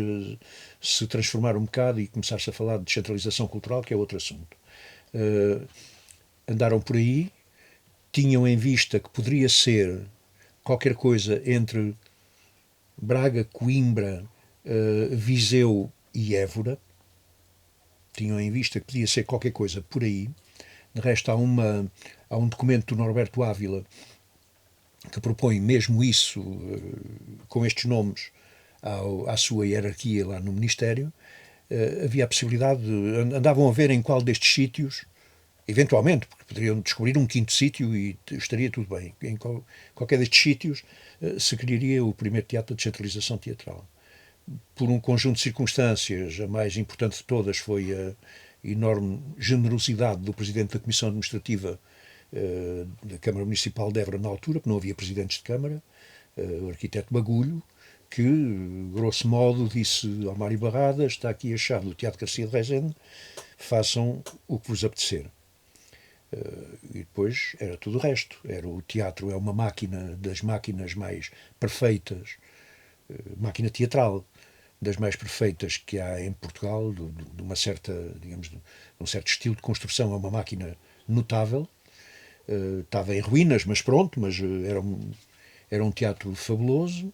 se transformar um bocado e começar-se a falar de descentralização cultural, que é outro assunto. Andaram por aí, tinham em vista que poderia ser qualquer coisa entre Braga, Coimbra, Viseu e Évora. Tinham em vista que podia ser qualquer coisa por aí. De resto, há um documento do Norberto Ávila que propõe mesmo isso, com estes nomes, à sua hierarquia lá no Ministério. Havia a possibilidade andavam a ver em qual destes sítios, eventualmente, porque poderiam descobrir um quinto sítio e estaria tudo bem. Em qualquer destes sítios se criaria o primeiro teatro de descentralização teatral. Por um conjunto de circunstâncias, a mais importante de todas foi a enorme generosidade do Presidente da Comissão Administrativa da Câmara Municipal de Évora na altura, porque não havia presidentes de Câmara, o arquiteto Bagulho, que, grosso modo, disse ao Mário Barradas: está aqui a chave do Teatro Garcia de Rezende, façam o que vos apetecer. E depois era tudo o resto. O teatro é uma máquina das máquinas mais perfeitas, máquina teatral, das mais perfeitas que há em Portugal, de uma certa, digamos, de um certo estilo de construção. É uma máquina notável. Estava em ruínas, mas pronto, mas era um teatro fabuloso.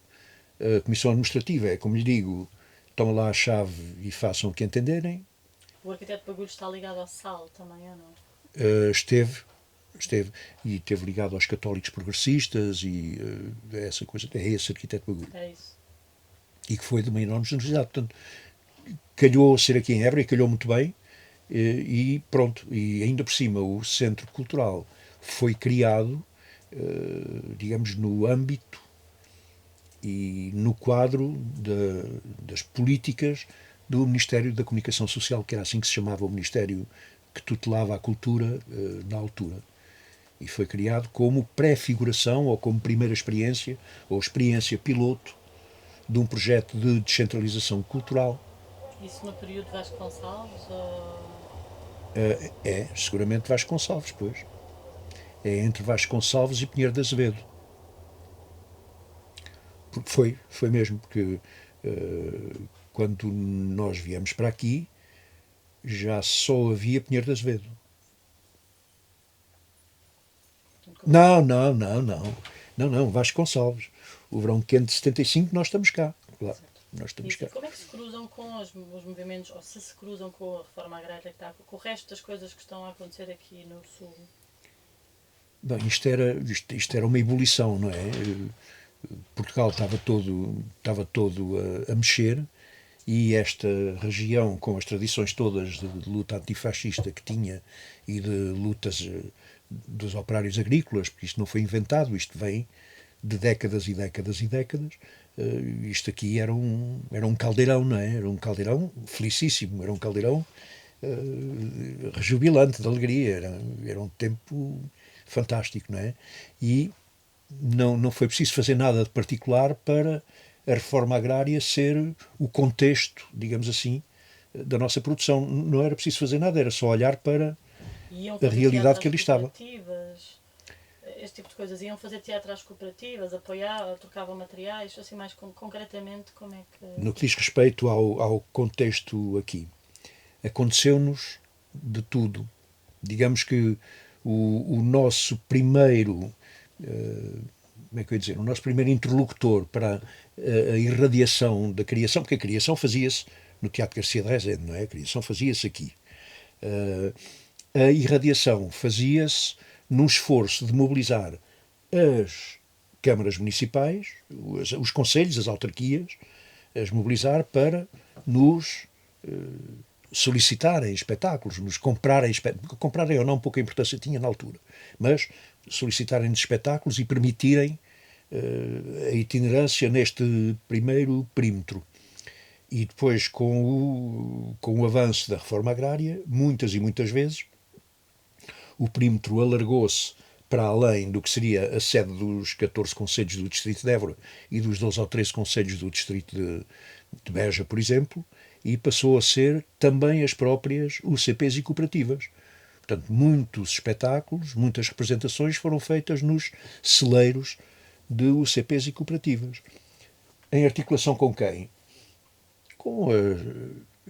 A Comissão Administrativa é, como lhe digo, tomam lá a chave e façam o que entenderem. O arquiteto Bagulho está ligado ao SAL também, ou não? Esteve, e esteve ligado aos católicos progressistas e essa coisa, é esse arquiteto Bagulho. É isso. E que foi de uma enorme generosidade. Portanto, calhou ser aqui em Évora e calhou muito bem, e pronto, e ainda por cima o Centro Cultural foi criado, digamos, no âmbito e no quadro das políticas do Ministério da Comunicação Social, que era assim que se chamava o Ministério que tutelava a cultura na altura. E foi criado como pré-figuração ou como primeira experiência, ou experiência piloto, de um projeto de descentralização cultural. Isso no período Vasconcelos? Ou... Seguramente Vasconcelos, pois. É entre Vasconcelos e Pinheiro de Azevedo. Foi mesmo, porque quando nós viemos para aqui, já só havia Pinheiro de Azevedo. Não, não, não, não. Não, não, Vasco Gonçalves. O verão quente de 75 nós estamos cá. Claro, nós estamos E cá. como é que se cruzam com os movimentos, ou se cruzam com a reforma agrária que está, com o resto das coisas que estão a acontecer aqui no Sul? Bem, isto era uma ebulição, não é? Portugal estava todo a mexer, e esta região, com as tradições todas de luta antifascista que tinha e de lutas dos operários agrícolas, porque isto não foi inventado, isto vem de décadas e décadas e décadas. Isto aqui era um caldeirão, não é? Era um caldeirão felicíssimo, era um caldeirão rejubilante de alegria, era um tempo fantástico, não é? E não foi preciso fazer nada de particular para a reforma agrária ser o contexto, digamos assim, da nossa produção. Não era preciso fazer nada, era só olhar para a realidade que ali estava. Este tipo de coisas, iam fazer teatro às cooperativas, apoiar, trocavam materiais, assim mais concretamente, como é que... No que diz respeito ao contexto aqui, aconteceu-nos de tudo. Digamos que o nosso primeiro, como é que eu ia dizer, o nosso primeiro interlocutor para a irradiação da criação, porque a criação fazia-se no Teatro Garcia de Rezende, não é? A criação fazia-se aqui. A irradiação fazia-se num esforço de mobilizar as câmaras municipais, os conselhos, as autarquias, as mobilizar para nos solicitarem espetáculos, nos comprarem espetáculos. Comprarem ou não, pouca importância tinha na altura, mas solicitarem espetáculos e permitirem a itinerância neste primeiro perímetro. E depois, com o avanço da reforma agrária, muitas e muitas vezes, o perímetro alargou-se para além do que seria a sede dos 14 concelhos do distrito de Évora e dos 12 ou 13 concelhos do distrito de Beja, por exemplo, e passou a ser também as próprias UCPs e cooperativas. Portanto, muitos espetáculos, muitas representações foram feitas nos celeiros de UCPs e cooperativas. Em articulação com quem? Com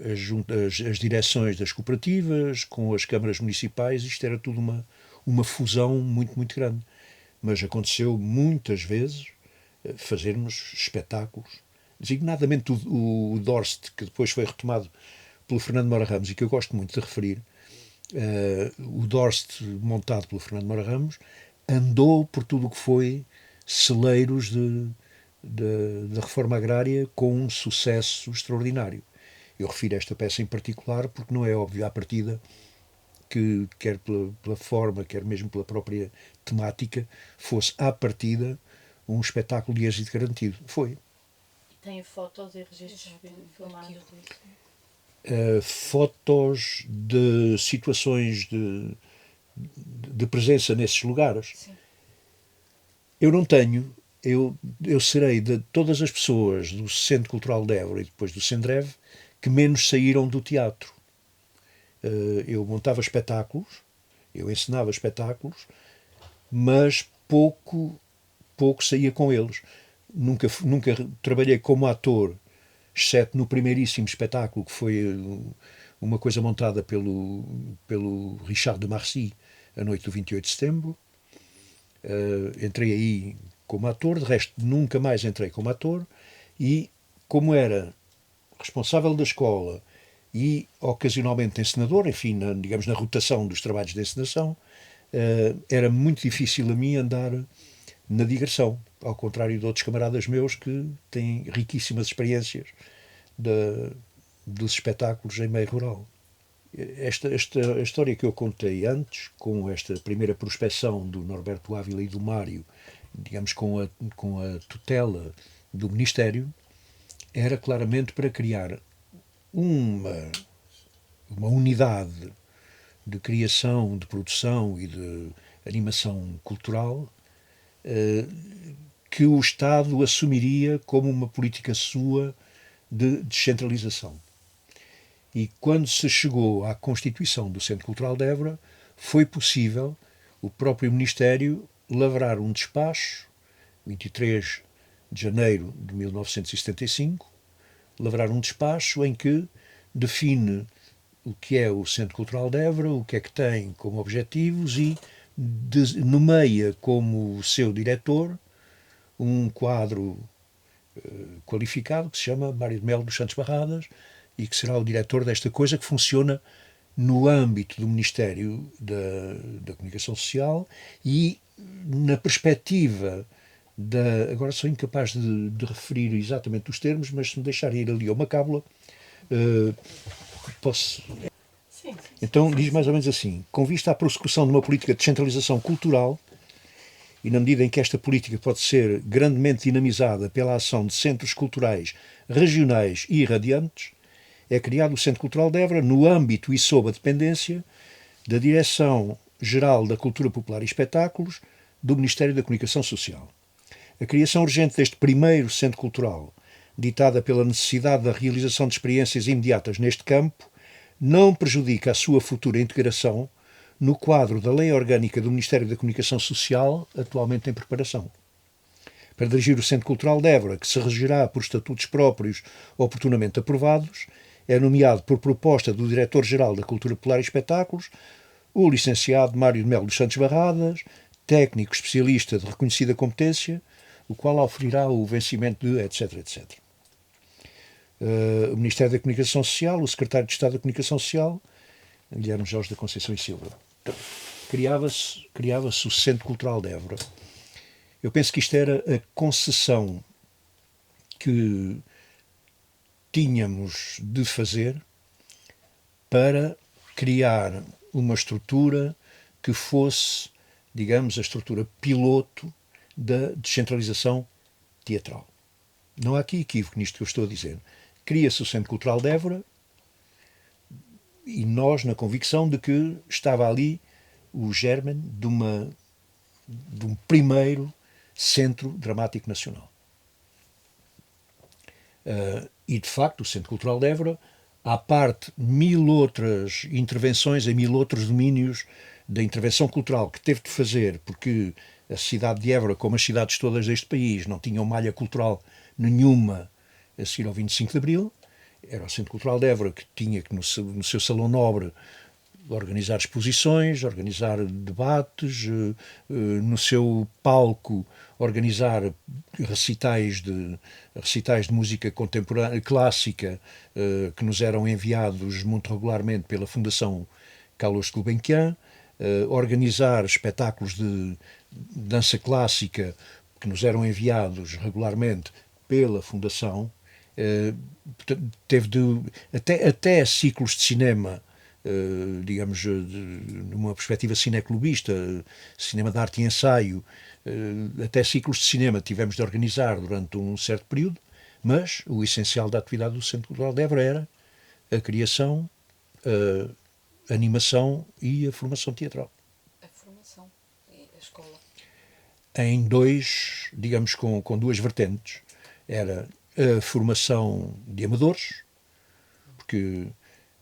as direções das cooperativas, com as câmaras municipais. Isto era tudo uma fusão muito, muito grande. Mas aconteceu muitas vezes fazermos espetáculos, designadamente o Dorst, que depois foi retomado pelo Fernando Moura Ramos e que eu gosto muito de referir. O Dorst, montado pelo Fernando Moura Ramos, andou por tudo o que foi celeiros da reforma agrária com um sucesso extraordinário. Eu refiro esta peça em particular porque não é óbvio à partida que, quer pela forma, quer mesmo pela própria temática, fosse à partida um espetáculo de êxito garantido. Foi. Tem fotos e registros filmados disso? Fotos de situações de presença nesses lugares. Sim. Eu não tenho. Eu serei de todas as pessoas do Centro Cultural de Évora e depois do Sendrev que menos saíram do teatro. Eu montava espetáculos, eu ensinava espetáculos, mas pouco saía com eles. Nunca trabalhei como ator, exceto no primeiríssimo espetáculo, que foi uma coisa montada pelo Richard de Marcy, a noite do 28 de setembro. Entrei aí como ator, de resto nunca mais entrei como ator, e como era responsável da escola e ocasionalmente encenador, enfim, digamos na rotação dos trabalhos de encenação, era muito difícil a mim andar na digressão, ao contrário de outros camaradas meus que têm riquíssimas experiências dos espetáculos em meio rural. Esta história que eu contei antes, com esta primeira prospecção do Norberto Ávila e do Mário, digamos com a tutela do Ministério, era claramente para criar uma unidade de criação, de produção e de animação cultural que o Estado assumiria como uma política sua de descentralização. E quando se chegou à constituição do Centro Cultural de Évora, foi possível o próprio Ministério lavrar um despacho, 23 de janeiro de 1975, lavrar um despacho em que define o que é o Centro Cultural de Évora, o que é que tem como objetivos e nomeia como seu diretor um quadro qualificado que se chama Mário de Melo dos Santos Barradas e que será o diretor desta coisa que funciona no âmbito do Ministério da Comunicação Social e na perspectiva agora sou incapaz de referir exatamente os termos, mas se me deixarem ir ali a uma cábula, posso... Sim. Então diz mais ou menos assim: com vista à prossecução de uma política de descentralização cultural e na medida em que esta política pode ser grandemente dinamizada pela ação de centros culturais regionais e irradiantes, é criado o Centro Cultural de Évora no âmbito e sob a dependência da Direção-Geral da Cultura Popular e Espetáculos do Ministério da Comunicação Social. A criação urgente deste primeiro centro cultural, ditada pela necessidade da realização de experiências imediatas neste campo, não prejudica a sua futura integração no quadro da Lei Orgânica do Ministério da Comunicação Social, atualmente em preparação. Para dirigir o Centro Cultural de Évora, que se regerá por estatutos próprios oportunamente aprovados, é nomeado por proposta do Diretor-Geral da Cultura Popular e Espetáculos o licenciado Mário de Melo dos Santos Barradas, técnico especialista de reconhecida competência, o qual oferirá o vencimento de etc, etc. O Ministério da Comunicação Social, o Secretário de Estado da Comunicação Social, Guilherme Jorge da Conceição e Silva. Então, criava-se o Centro Cultural de Évora. Eu penso que isto era a concessão que tínhamos de fazer para criar uma estrutura que fosse, digamos, a estrutura piloto da descentralização teatral. Não há aqui equívoco nisto que eu estou a dizer. Cria-se o Centro Cultural de Évora e nós na convicção de que estava ali o germen de um primeiro centro dramático nacional. E, de facto, o Centro Cultural de Évora, à parte mil outras intervenções em mil outros domínios da intervenção cultural que teve de fazer, porque a cidade de Évora, como as cidades todas deste país, não tinham malha cultural nenhuma a seguir ao 25 de Abril. Era o Centro Cultural de Évora que tinha que, no seu salão nobre, organizar exposições, organizar debates, no seu palco organizar recitais de música contemporânea, clássica, que nos eram enviados muito regularmente pela Fundação Carlos Gulbenkian, organizar espetáculos de dança clássica que nos eram enviados regularmente pela Fundação, até ciclos de cinema, digamos, numa perspectiva cineclubista, cinema de arte e ensaio, até ciclos de cinema tivemos de organizar durante um certo período, mas o essencial da atividade do Centro Cultural de Évora era a criação, a animação e a formação teatral. A formação e a escola. Em dois, digamos, com duas vertentes. Era a formação de amadores, porque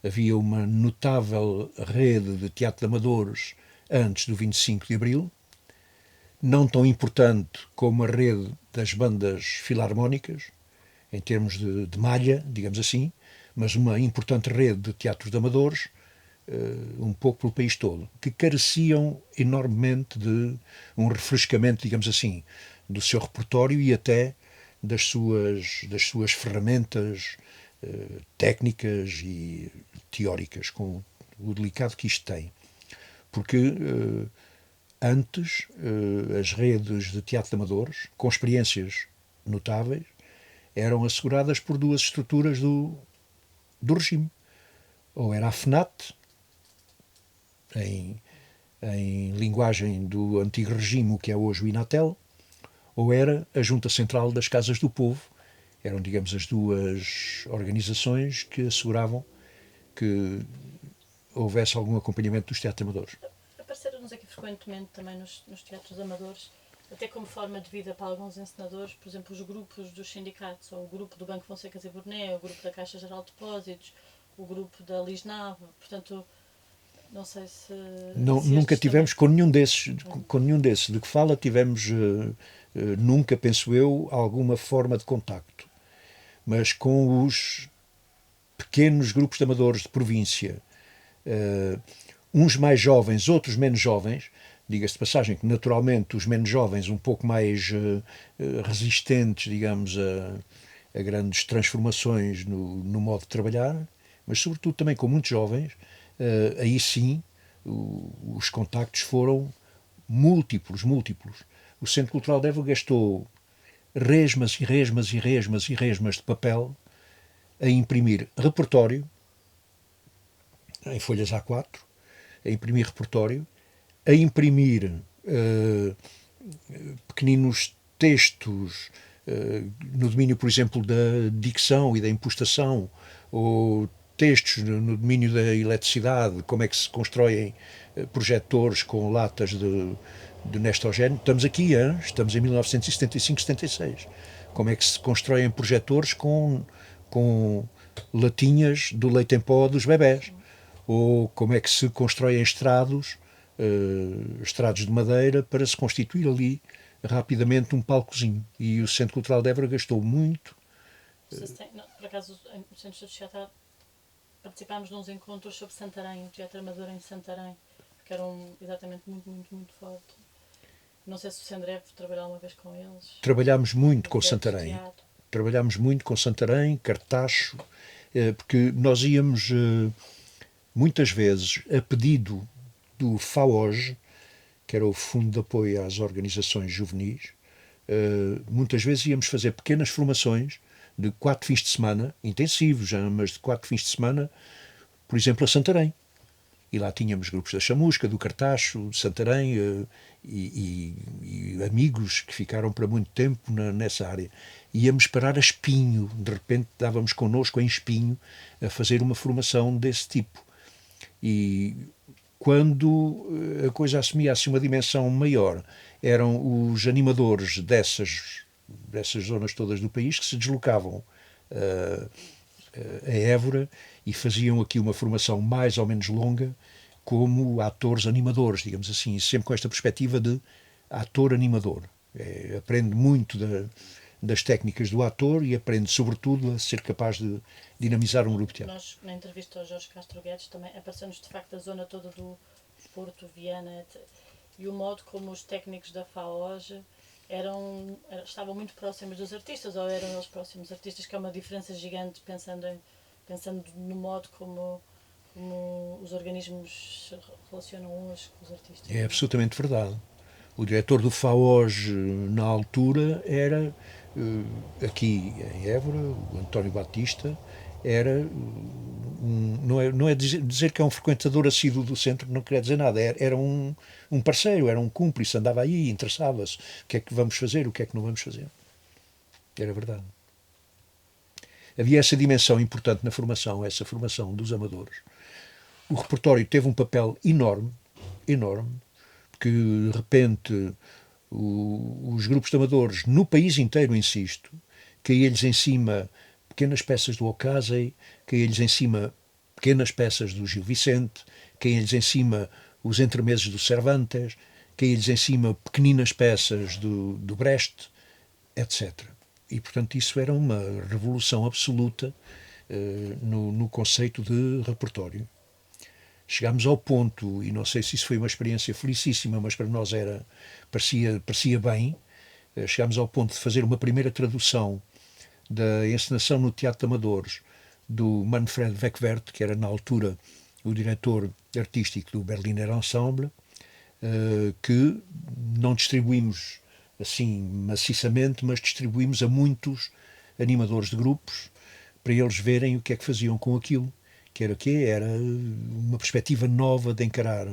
havia uma notável rede de teatro de amadores antes do 25 de Abril, não tão importante como a rede das bandas filarmónicas, em termos de malha, digamos assim, mas uma importante rede de teatros de amadores, um pouco pelo país todo, que careciam enormemente de um refrescamento, digamos assim, do seu repertório e até das suas ferramentas técnicas e teóricas, com o delicado que isto tem. Porque antes as redes de teatro de amadores, com experiências notáveis, eram asseguradas por duas estruturas do regime. Ou era a FNAT, em linguagem do antigo regime, o que é hoje o Inatel, ou era a Junta Central das Casas do Povo. Eram, digamos, as duas organizações que asseguravam que houvesse algum acompanhamento dos teatros amadores. Apareceram-nos aqui frequentemente também nos teatros amadores, até como forma de vida para alguns encenadores, por exemplo, os grupos dos sindicatos, ou o grupo do Banco Fonseca e Burné, o grupo da Caixa Geral de Depósitos, o grupo da Lisnave, portanto, não sei se... Nunca tivemos com nenhum desses. De que fala tivemos nunca, penso eu, alguma forma de contacto. Mas com os pequenos grupos de amadores de província, uns mais jovens, outros menos jovens, diga-se de passagem que naturalmente os menos jovens um pouco mais resistentes, digamos, a grandes transformações no modo de trabalhar, mas sobretudo também com muitos jovens, aí sim os contactos foram múltiplos. O Centro Cultural de Évora gastou resmas e resmas e resmas e resmas de papel a imprimir repertório em folhas A4, a imprimir repertório, a imprimir pequeninos textos no domínio, por exemplo, da dicção e da impostação, ou textos no domínio da eletricidade, como é que se constroem projetores com latas de Nestogénio. Estamos aqui, estamos em 1975-76. Como é que se constroem projetores com latinhas do leite em pó dos bebés, ou como é que se constroem estrados de madeira para se constituir ali rapidamente um palcozinho. E o Centro Cultural de Évora gastou muito. Por acaso, no Centro de Teatro participámos de uns encontros sobre Santarém, o teatro amador em Santarém, que eram exatamente muito forte. Não sei se o Sandré trabalhou alguma vez com eles. Trabalhámos muito com Santarém. Trabalhámos muito com Santarém, Cartacho, porque nós íamos muitas vezes a pedido do FAOJ, que era o Fundo de Apoio às Organizações Juvenis, muitas vezes íamos fazer pequenas formações de 4 fins de semana, intensivos, mas de 4 fins de semana, por exemplo, a Santarém. E lá tínhamos grupos da Chamusca, do Cartacho, de Santarém e amigos que ficaram para muito tempo nessa área. Íamos parar a Espinho, de repente dávamos connosco em Espinho a fazer uma formação desse tipo. E quando a coisa assumia assim uma dimensão maior, eram os animadores dessas zonas todas do país que se deslocavam a Évora e faziam aqui uma formação mais ou menos longa como atores animadores, digamos assim, sempre com esta perspectiva de ator-animador. Aprende muito das técnicas do ator e aprende sobretudo a ser capaz de dinamizar um grupo de teatro. Nós, na entrevista ao Jorge Castro Guedes, também apareceu-nos de facto a zona toda do Porto, Viana, e o modo como os técnicos da FAOJ estavam muito próximos dos artistas, ou eram eles próximos dos artistas, que é uma diferença gigante pensando no modo como os organismos se relacionam uns com os artistas. É absolutamente verdade. O diretor do FAOJ na altura era, aqui em Évora, o António Batista, era, não é dizer que é um frequentador assíduo do centro, não queria dizer nada, era um parceiro, era um cúmplice, andava aí, interessava-se, o que é que vamos fazer, o que é que não vamos fazer. Era verdade. Havia essa dimensão importante na formação, essa formação dos amadores. O repertório teve um papel enorme, porque de repente os grupos de amadores, no país inteiro, insisto, caía-lhes em cima pequenas peças do Ocasey, caía-lhes em cima pequenas peças do Gil Vicente, caía-lhes em cima os entremeses do Cervantes, caía-lhes em cima pequeninas peças do Brecht, etc. E, portanto, isso era uma revolução absoluta no conceito de repertório. Chegámos ao ponto, e não sei se isso foi uma experiência felicíssima, mas para nós parecia bem, chegámos ao ponto de fazer uma primeira tradução da encenação no Teatro de Amadores do Manfred Weckwerth, que era na altura o diretor artístico do Berliner Ensemble, que não distribuímos assim maciçamente, mas distribuímos a muitos animadores de grupos para eles verem o que é que faziam com aquilo. Que era o quê? Era uma perspectiva nova de encarar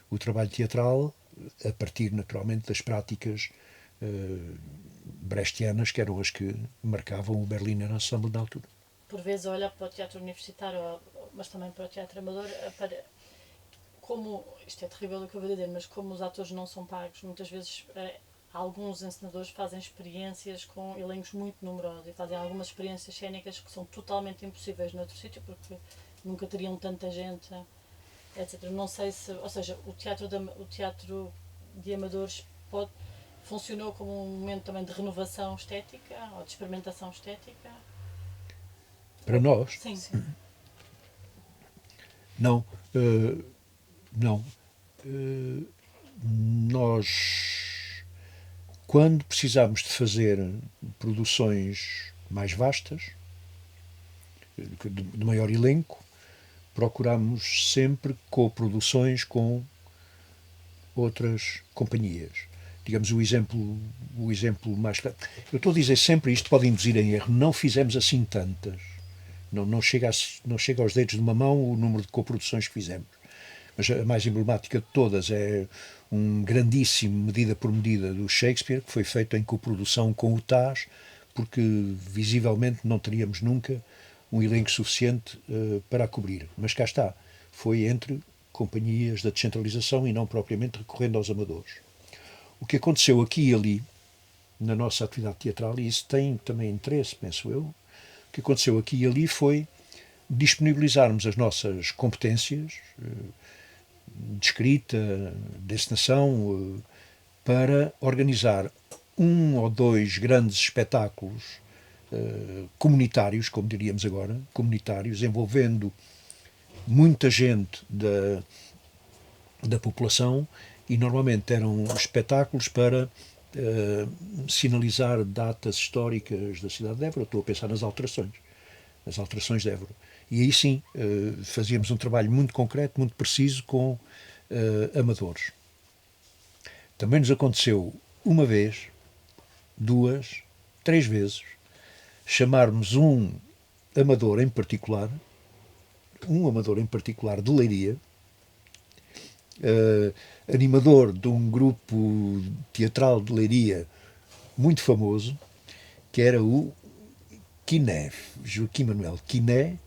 o trabalho teatral a partir, naturalmente, das práticas brechtianas, que eram as que marcavam o Berliner Ensemble na altura. Por vezes olha para o teatro universitário, mas também para o teatro amador, como, isto é terrível o que eu vou dizer, mas como os atores não são pagos, muitas vezes alguns encenadores fazem experiências com elencos muito numerosos e fazem algumas experiências cênicas que são totalmente impossíveis noutro sítio, porque nunca teriam tanta gente, etc. Não sei se, ou seja, o teatro de amadores funcionou como um momento também de renovação estética ou de experimentação estética? Para nós, Sim. não. Não. Nós, quando precisámos de fazer produções mais vastas, de maior elenco, procurámos sempre coproduções com outras companhias. Digamos, o exemplo mais claro. Eu estou a dizer sempre, isto pode induzir em erro, não fizemos assim tantas. Não chega aos dedos de uma mão o número de coproduções que fizemos. Mas a mais emblemática de todas é um grandíssimo Medida por Medida do Shakespeare, que foi feito em coprodução com o TAS, porque visivelmente não teríamos nunca um elenco suficiente para a cobrir. Mas cá está, foi entre companhias da descentralização e não propriamente recorrendo aos amadores. O que aconteceu aqui e ali, na nossa atividade teatral, e isso tem também interesse, penso eu, o que aconteceu aqui e ali foi disponibilizarmos as nossas competências de escrita, de encenação, para organizar um ou dois grandes espetáculos comunitários, como diríamos agora, comunitários, envolvendo muita gente da população, e normalmente eram espetáculos para sinalizar datas históricas da cidade de Évora. Estou a pensar nas alterações de Évora. E aí sim, fazíamos um trabalho muito concreto, muito preciso, com amadores. Também nos aconteceu uma vez, duas, três vezes, chamarmos um amador em particular de Leiria, animador de um grupo teatral de Leiria muito famoso, que era o Quiné, Joaquim Manuel Quiné,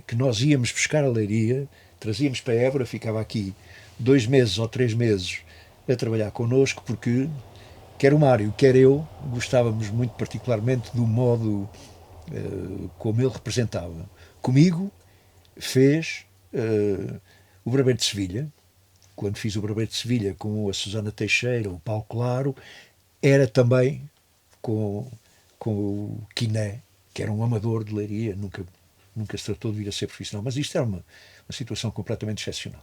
que nós íamos buscar a Leiria, trazíamos para Évora, ficava aqui 2 meses ou 3 meses a trabalhar connosco, porque quer o Mário, quer eu, gostávamos muito particularmente do modo como ele representava. Comigo fez o Barbeiro de Sevilha. Quando fiz o Barbeiro de Sevilha com a Susana Teixeira, o Paulo Claro, era também com o Quiné, que era um amador de Leiria, nunca se tratou de vir a ser profissional, mas isto era uma situação completamente excepcional.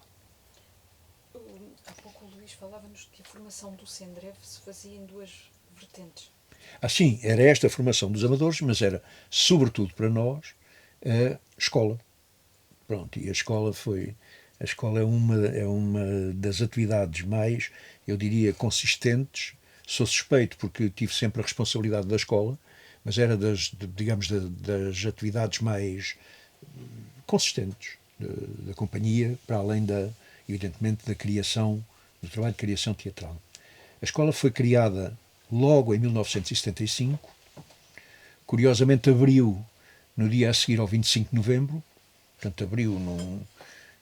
Há pouco o Luís falava-nos que a formação do Sendrev se fazia em 2 vertentes. Sim, era esta a formação dos amadores, mas era, sobretudo para nós, a escola. Pronto, e a escola é uma das atividades mais, eu diria, consistentes. Sou suspeito porque tive sempre a responsabilidade da escola, mas era das atividades mais consistentes da companhia, para além evidentemente, do trabalho de criação teatral. A escola foi criada logo em 1975, curiosamente abriu no dia a seguir ao 25 de novembro, portanto abriu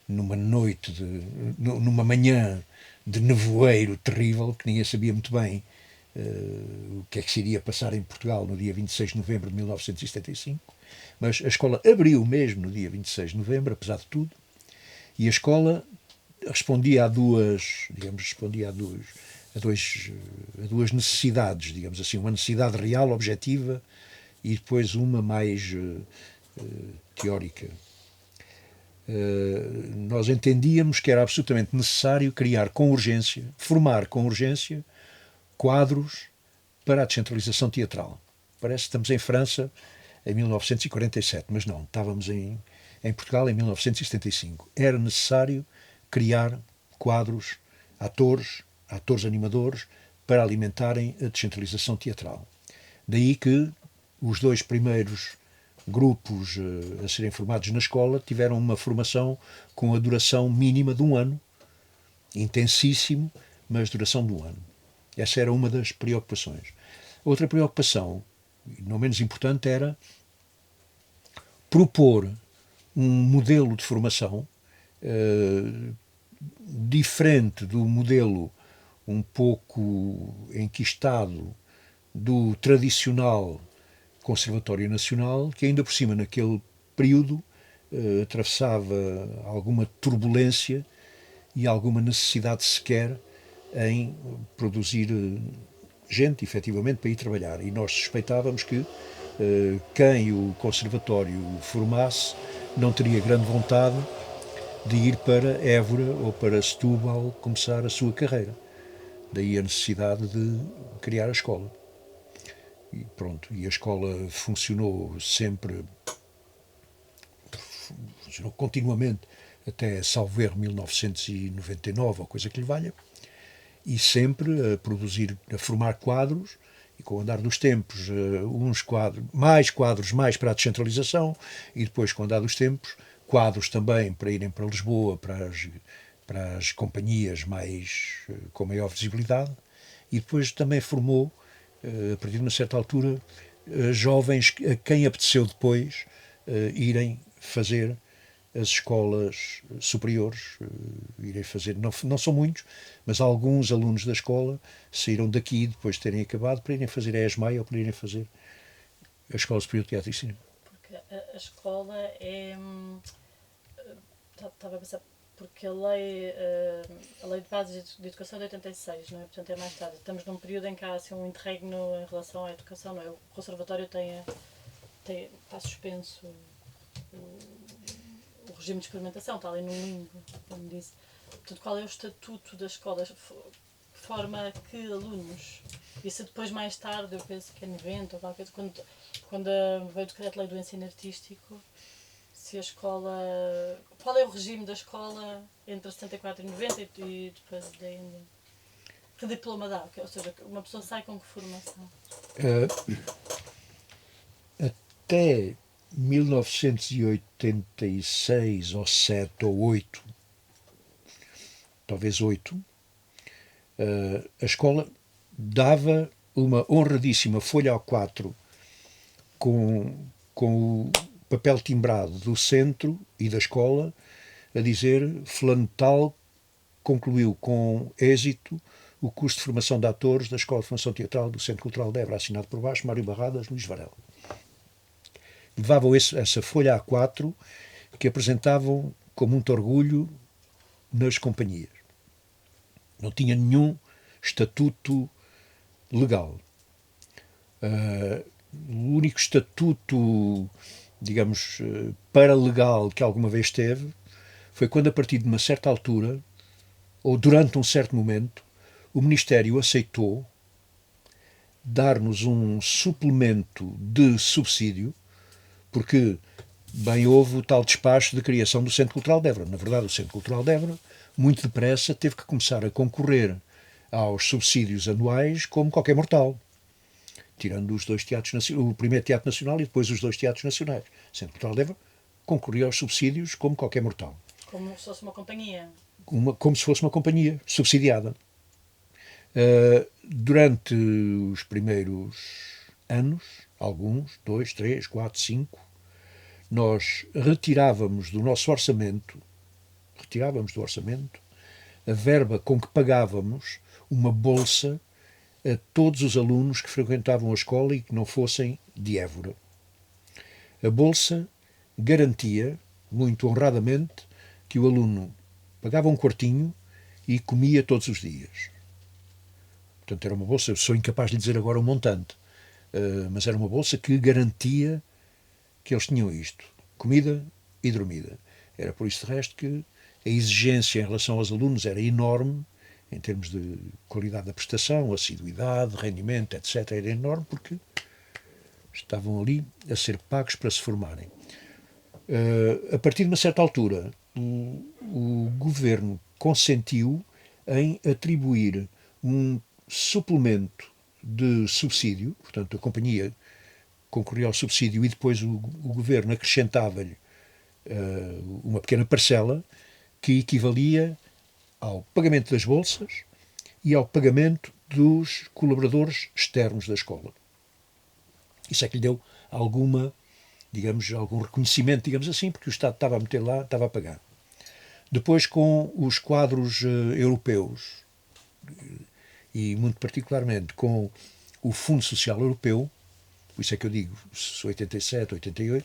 numa manhã de nevoeiro terrível, que ninguém sabia muito bem o que é que se iria passar em Portugal no dia 26 de novembro de 1975, mas a escola abriu mesmo no dia 26 de novembro, apesar de tudo, e a escola respondia a duas necessidades, digamos assim, uma necessidade real, objetiva, e depois uma mais teórica. Nós entendíamos que era absolutamente necessário formar com urgência quadros para a descentralização teatral. Parece que estamos em França em 1947, mas não, estávamos em Portugal em 1975. Era necessário criar quadros, atores animadores, para alimentarem a descentralização teatral. Daí que os 2 primeiros grupos a serem formados na escola tiveram uma formação com a duração mínima de 1 ano, intensíssimo, mas duração de 1 ano. Essa era uma das preocupações. Outra preocupação, não menos importante, era propor um modelo de formação diferente do modelo um pouco enquistado do tradicional Conservatório Nacional, que ainda por cima naquele período atravessava alguma turbulência e alguma necessidade sequer em produzir gente, efetivamente, para ir trabalhar. E nós suspeitávamos que quem o conservatório formasse não teria grande vontade de ir para Évora ou para Setúbal começar a sua carreira. Daí a necessidade de criar a escola. E pronto, e a escola funcionou sempre, funcionou continuamente até, salvo erro, 1999, ou coisa que lhe valha, e sempre a produzir, a formar quadros, e com o andar dos tempos, uns quadros mais para a descentralização, e depois, com o andar dos tempos, quadros também para irem para Lisboa, para as companhias mais, com maior visibilidade, e depois também formou, a partir de uma certa altura, jovens a quem apeteceu depois irem fazer as escolas superiores, irem fazer, não são muitos, mas alguns alunos da escola saíram daqui depois de terem acabado para irem fazer a ESMAI ou para irem fazer a Escola Superior de Teatro e Cinema. Porque a escola é. Estava a pensar, porque a lei de bases de educação é de 86, não é? Portanto é mais tarde. Estamos num período em que há assim, um interregno em relação à educação, não é? O conservatório está suspenso o regime de experimentação, está ali no limbo, como disse. Portanto, qual é o estatuto da escola? Forma que alunos? Isso depois, mais tarde, eu penso que é 90 ou qualquer coisa, quando veio o decreto-lei do ensino artístico, se a escola... Qual é o regime da escola entre 74 e 90 e depois daí em... Que diploma dá? Ou seja, uma pessoa sai com que formação? Até 1986 ou 7 ou 8, talvez 8, a escola dava uma honradíssima folha A4 com o papel timbrado do centro e da escola a dizer fulano tal concluiu com êxito o curso de formação de atores da Escola de Formação Teatral do Centro Cultural de Évora, assinado por baixo, Mário Barradas, Luís Varela. Levavam essa folha A4 que apresentavam com muito orgulho nas companhias. Não tinha nenhum estatuto legal. O único estatuto, digamos, paralegal que alguma vez teve foi quando, a partir de uma certa altura, ou durante um certo momento, o Ministério aceitou dar-nos um suplemento de subsídio, porque bem houve o tal despacho de criação do Centro Cultural de Évora. Na verdade, o Centro Cultural de Évora, muito depressa, teve que começar a concorrer aos subsídios anuais como qualquer mortal, tirando os dois teatros, o primeiro Teatro Nacional e depois os dois teatros nacionais. O Centro Cultural de Évora concorria aos subsídios como qualquer mortal. Como se fosse uma companhia? Como se fosse uma companhia subsidiada. Durante os primeiros anos, alguns, 2, 3, 4, 5, nós retirávamos do orçamento a verba com que pagávamos uma bolsa a todos os alunos que frequentavam a escola e que não fossem de Évora. A bolsa garantia, muito honradamente, que o aluno pagava um quartinho e comia todos os dias. Portanto, era uma bolsa, sou incapaz de lhe dizer agora o montante, mas era uma bolsa que garantia que eles tinham isto, comida e dormida. Era por isso, de resto, que a exigência em relação aos alunos era enorme, em termos de qualidade da prestação, assiduidade, rendimento, etc. Era enorme, porque estavam ali a ser pagos para se formarem. A partir de uma certa altura, o governo consentiu em atribuir um suplemento de subsídio, portanto, a companhia concorria ao subsídio e depois o governo acrescentava-lhe uma pequena parcela que equivalia ao pagamento das bolsas e ao pagamento dos colaboradores externos da escola. Isso é que lhe deu algum reconhecimento, digamos assim, porque o Estado estava a meter lá, estava a pagar. Depois, com os quadros europeus, e muito particularmente com o Fundo Social Europeu, por isso é que eu digo 87, 88,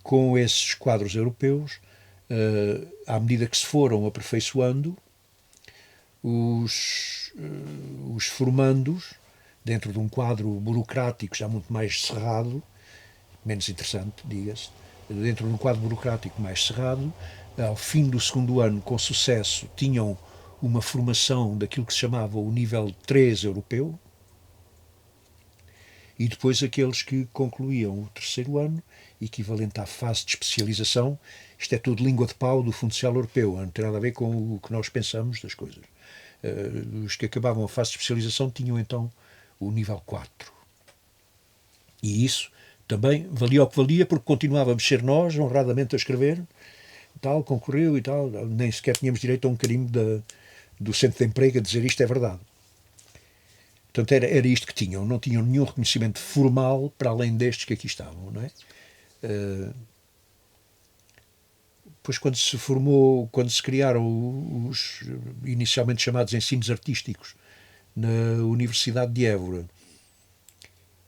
com esses quadros europeus, à medida que se foram aperfeiçoando, os formandos dentro de um quadro burocrático já muito mais cerrado, menos interessante, diga-se, dentro de um quadro burocrático mais cerrado, ao fim do segundo ano, com sucesso, tinham uma formação daquilo que se chamava o nível 3 europeu, e depois aqueles que concluíam o terceiro ano, equivalente à fase de especialização. Isto é tudo língua de pau do Fundo Social Europeu, não tem nada a ver com o que nós pensamos das coisas. Os que acabavam a fase de especialização tinham então o nível 4. E isso também valia o que valia, porque continuávamos a ser nós, honradamente a escrever, tal, concorreu e tal, nem sequer tínhamos direito a um carimbo do centro de emprego a dizer isto é verdade. Portanto, era isto que tinham. Não tinham nenhum reconhecimento formal para além destes que aqui estavam, não é? Depois, quando se formou, quando se criaram os inicialmente chamados ensinos artísticos na Universidade de Évora,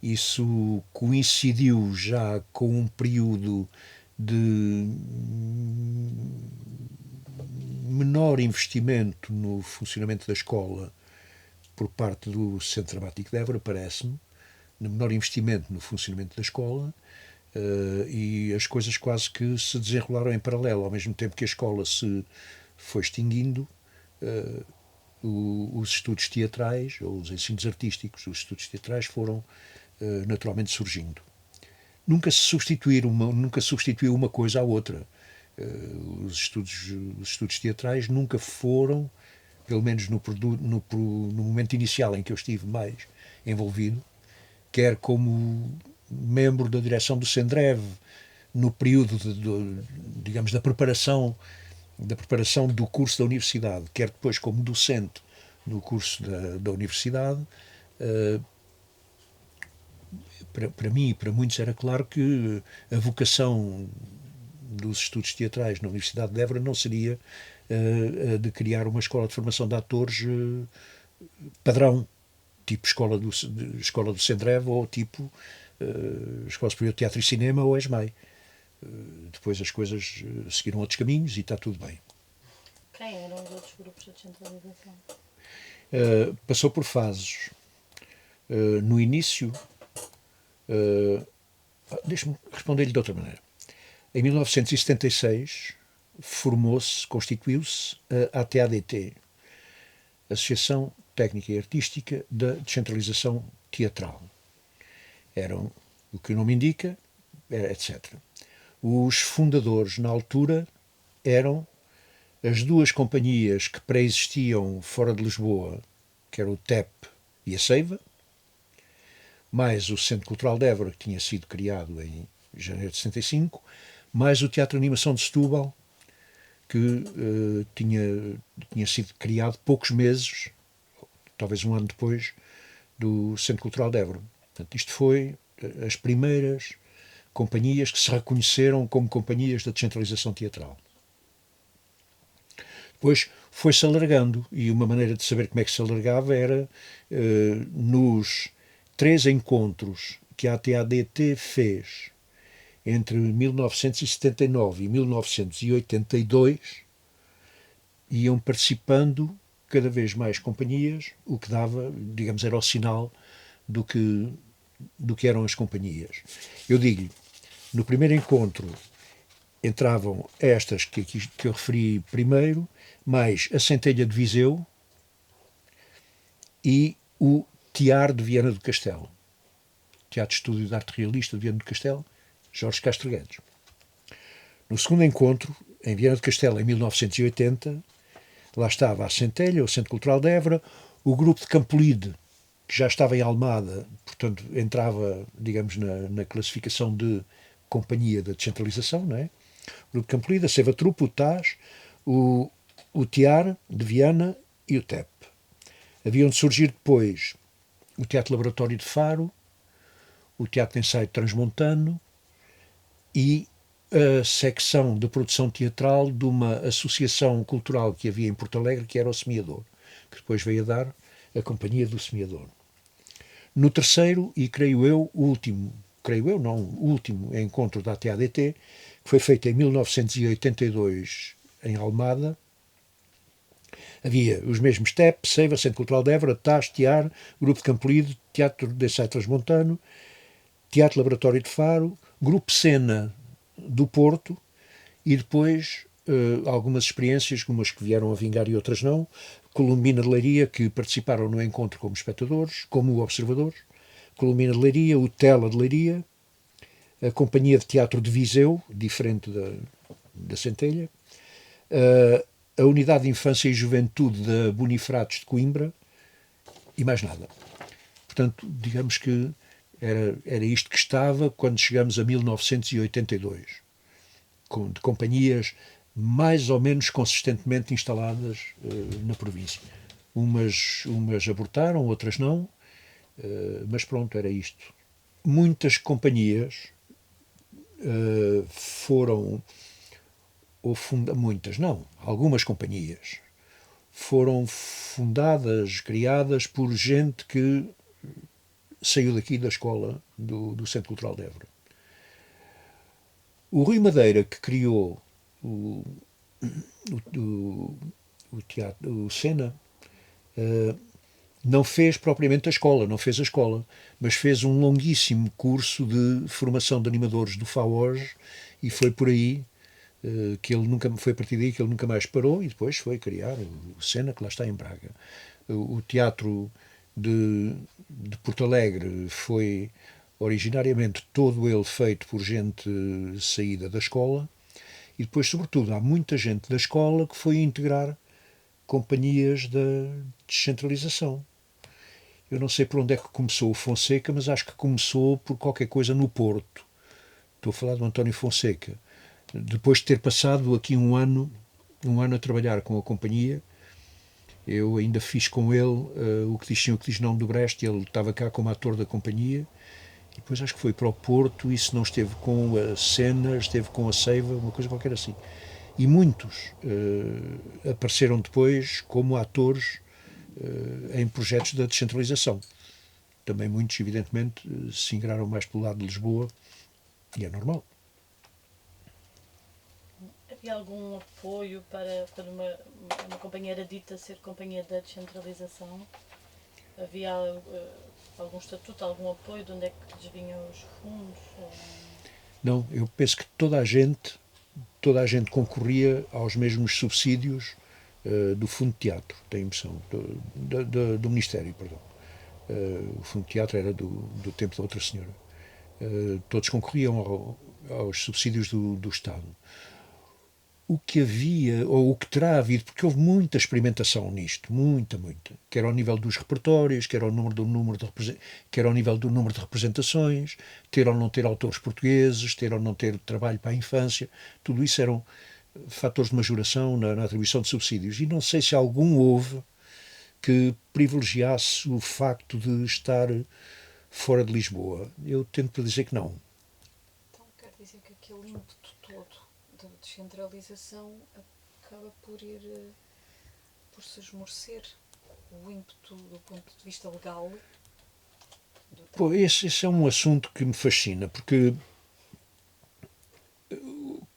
isso coincidiu já com um período de menor investimento no funcionamento da escola por parte do Centro Dramático de Évora, parece-me, de menor investimento no funcionamento da escola, e as coisas quase que se desenrolaram em paralelo. Ao mesmo tempo que a escola se foi extinguindo, os estudos teatrais, ou os ensinos artísticos, os estudos teatrais foram naturalmente surgindo. Nunca se substituiu uma coisa à outra. Os estudos teatrais nunca foram, pelo menos no momento inicial em que eu estive mais envolvido, quer como membro da direção do Sendrev, no período digamos, da preparação do curso da universidade, quer depois como docente no curso da universidade. Para mim e para muitos era claro que a vocação dos estudos teatrais na Universidade de Évora não seria de criar uma escola de formação de atores padrão, tipo escola do Sendrev ou tipo Escola Superior de Teatro e Cinema ou ESMAI. Depois as coisas seguiram outros caminhos e está tudo bem. Quem eram os outros grupos de descentralização? Passou por fases. No início, deixe-me responder-lhe de outra maneira. Em 1976 constituiu-se a ATADT, Associação Técnica e Artística da Descentralização Teatral. Eram, o que o nome indica, etc. Os fundadores, na altura, eram as duas companhias que pré-existiam fora de Lisboa, que era o TEP e a Ceiva, mais o Centro Cultural de Évora, que tinha sido criado em janeiro de 75, mais o Teatro de Animação de Setúbal, que tinha sido criado poucos meses, talvez um ano depois, do Centro Cultural de Évora. Portanto, isto foi as primeiras companhias que se reconheceram como companhias da descentralização teatral. Depois foi-se alargando, e uma maneira de saber como é que se alargava era nos 3 encontros que a ATADT fez entre 1979 e 1982, iam participando cada vez mais companhias, o que dava, digamos, era o sinal do que eram as companhias. Eu digo-lhe, no primeiro encontro entravam estas que eu referi primeiro, mais a Centelha de Viseu e o TIAR de Viana do Castelo, Teatro de Estúdio de Arte Realista de Viana do Castelo, Jorge Castro Guedes. No segundo encontro, em Viana do Castelo, em 1980, lá estava a Centelha, o Centro Cultural de Évora, o grupo de Campolide, que já estava em Almada, portanto entrava, digamos, na classificação de companhia da descentralização, não é? O grupo de Campolide, a Ceiva Trupe, o TAS, o TIAR de Viana e o TEP. Haviam de surgir depois o Teatro Laboratório de Faro, o Teatro de Ensaio Transmontano e a secção de produção teatral de uma associação cultural que havia em Porto Alegre, que era o Semeador, que depois veio a dar a Companhia do Semeador. No terceiro, e o último encontro da ATADT, que foi feito em 1982 em Almada, Havia os mesmos TEP, Seiva, Centro Cultural de Évora, TAS, TIAR, Grupo de Campolide, Teatro de Ensaio Transmontano, Teatro Laboratório de Faro, Grupo Cena do Porto e depois algumas experiências, umas que vieram a vingar e outras não, Columbina de Leiria, que participaram no encontro como espectadores, como observadores, Columbina de Leiria, o Tela de Leiria, a Companhia de Teatro de Viseu, diferente da Centelha, a Unidade de Infância e Juventude da Bonifratos de Coimbra e mais nada. Portanto, digamos que era isto que estava quando chegamos a 1982, de companhias mais ou menos consistentemente instaladas na província. Umas abortaram, outras não, mas pronto, era isto. Muitas companhias foram, muitas não, algumas companhias foram fundadas, criadas por gente que saiu daqui da escola do Centro Cultural de Évora. O Rui Madeira, que criou o teatro, o Cena, não fez propriamente a escola, não fez a escola, mas fez um longuíssimo curso de formação de animadores do FAOJ e foi por aí que ele nunca, foi a partir daí que ele nunca mais parou e depois foi criar o Cena, que lá está em Braga. O teatro de Porto Alegre foi originariamente todo ele feito por gente saída da escola e depois, sobretudo, há muita gente da escola que foi integrar companhias da descentralização. Eu não sei por onde é que começou o Fonseca, mas acho que começou por qualquer coisa no Porto. Estou a falar do António Fonseca. Depois de ter passado aqui um ano a trabalhar com a companhia, eu ainda fiz com ele o que diz sim, o que diz não do Brest. Ele estava cá como ator da companhia e depois acho que foi para o Porto e se não esteve com a Cena, esteve com a Seiva, uma coisa qualquer assim. E muitos apareceram depois como atores em projetos da descentralização. Também muitos, evidentemente, se ingraram mais pelo lado de Lisboa e é normal. Havia algum apoio para quando uma companhia era dita ser companhia da descentralização? Havia algum estatuto, algum apoio? De onde é que desvinham os fundos? Não, eu penso que toda a gente concorria aos mesmos subsídios do Fundo de Teatro, tenho a impressão, do Ministério, perdão. O Fundo de Teatro era do tempo da outra senhora. Todos concorriam aos subsídios do Estado. O que havia, ou o que terá havido, porque houve muita experimentação nisto, muita, quer ao nível dos repertórios, quer ao nível do número de representações, ter ou não ter autores portugueses, ter ou não ter trabalho para a infância, tudo isso eram fatores de majoração na atribuição de subsídios. E não sei se algum houve que privilegiasse o facto de estar fora de Lisboa. Eu tento para dizer que não. Então quer dizer que aquele ímpeto todo da descentralização acaba por se esmorecer. O ímpeto do ponto de vista legal. Pô, esse é um assunto que me fascina, porque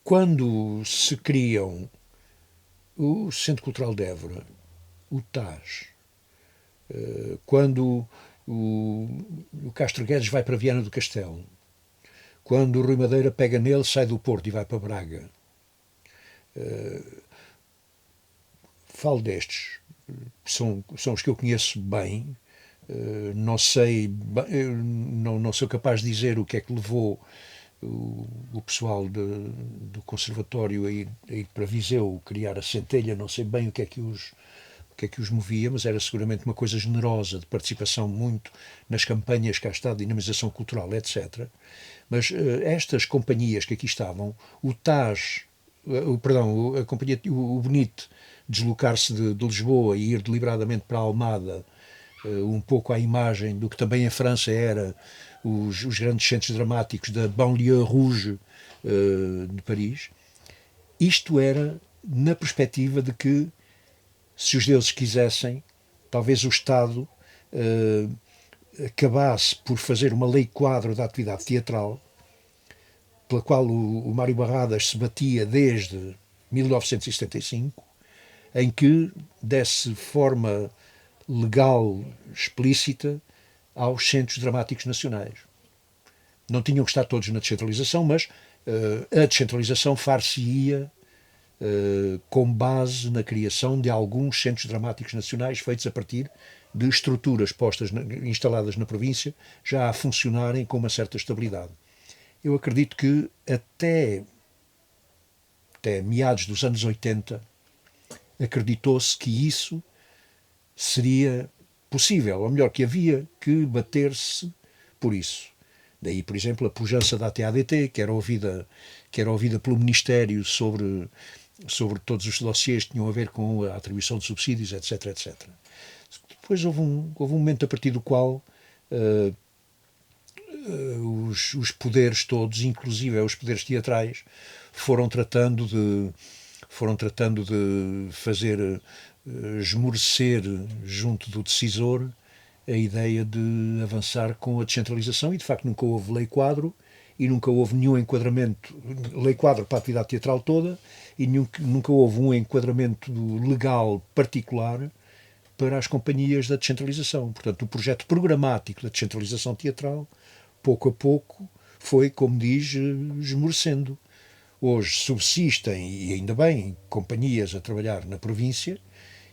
quando se criam o Centro Cultural de Évora, o TAS, quando o Castro Guedes vai para Viana do Castelo, quando o Rui Madeira pega nele, sai do Porto e vai para Braga. Falo destes, são os que eu conheço bem, não sei, não sou capaz de dizer o que é que levou o pessoal do Conservatório a ir para Viseu criar a Centelha, não sei bem o que é que os movia, mas era seguramente uma coisa generosa, de participação muito nas campanhas cá está, de dinamização cultural, etc. Mas estas companhias que aqui estavam, o TAS, a companhia, o Bonite, deslocar-se de Lisboa e ir deliberadamente para a Almada, um pouco à imagem do que também em França era os grandes centros dramáticos da banlieue rouge de Paris. Isto era na perspectiva de que, se os deuses quisessem, talvez o Estado acabasse por fazer uma lei quadro da atividade teatral, pela qual o Mário Barradas se batia desde 1975, em que desse forma legal, explícita, aos centros dramáticos nacionais. Não tinham que estar todos na descentralização, mas a descentralização far-se-ia com base na criação de alguns centros dramáticos nacionais feitos a partir de estruturas instaladas na província, já a funcionarem com uma certa estabilidade. Eu acredito que até meados dos anos 80 acreditou-se que isso seria possível, ou melhor, que havia que bater-se por isso. Daí, por exemplo, a pujança da ATADT, que era ouvida pelo Ministério sobre todos os dossiês que tinham a ver com a atribuição de subsídios, etc, etc. Depois houve um momento a partir do qual os poderes todos, inclusive os poderes teatrais, foram tratando de fazer esmorecer junto do decisor a ideia de avançar com a descentralização, e de facto nunca houve lei-quadro e nunca houve nenhum enquadramento, lei-quadro para a atividade teatral toda, e nunca houve um enquadramento legal particular para as companhias da descentralização. Portanto, o projeto programático da descentralização teatral, pouco a pouco, foi, como diz, esmorecendo. Hoje subsistem, e ainda bem, companhias a trabalhar na província.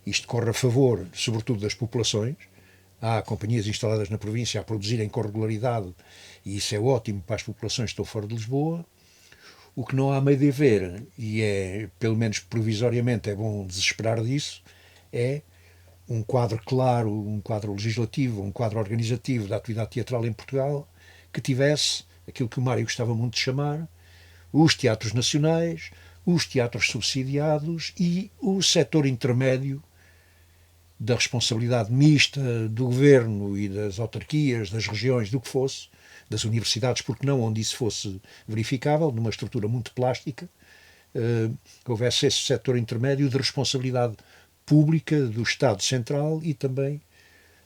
Isto corre a favor, sobretudo, das populações. Há companhias instaladas na província a produzirem com regularidade, e isso é ótimo para as populações que estão fora de Lisboa. O que não há meio de haver, e é, pelo menos provisoriamente, é bom desesperar disso, é um quadro claro, um quadro legislativo, um quadro organizativo da atividade teatral em Portugal, que tivesse aquilo que o Mário gostava muito de chamar os teatros nacionais, os teatros subsidiados e o setor intermédio da responsabilidade mista do governo e das autarquias, das regiões, do que fosse, das universidades, porque não onde isso fosse verificável, numa estrutura muito plástica, que houvesse esse setor intermédio de responsabilidade pública do Estado Central e também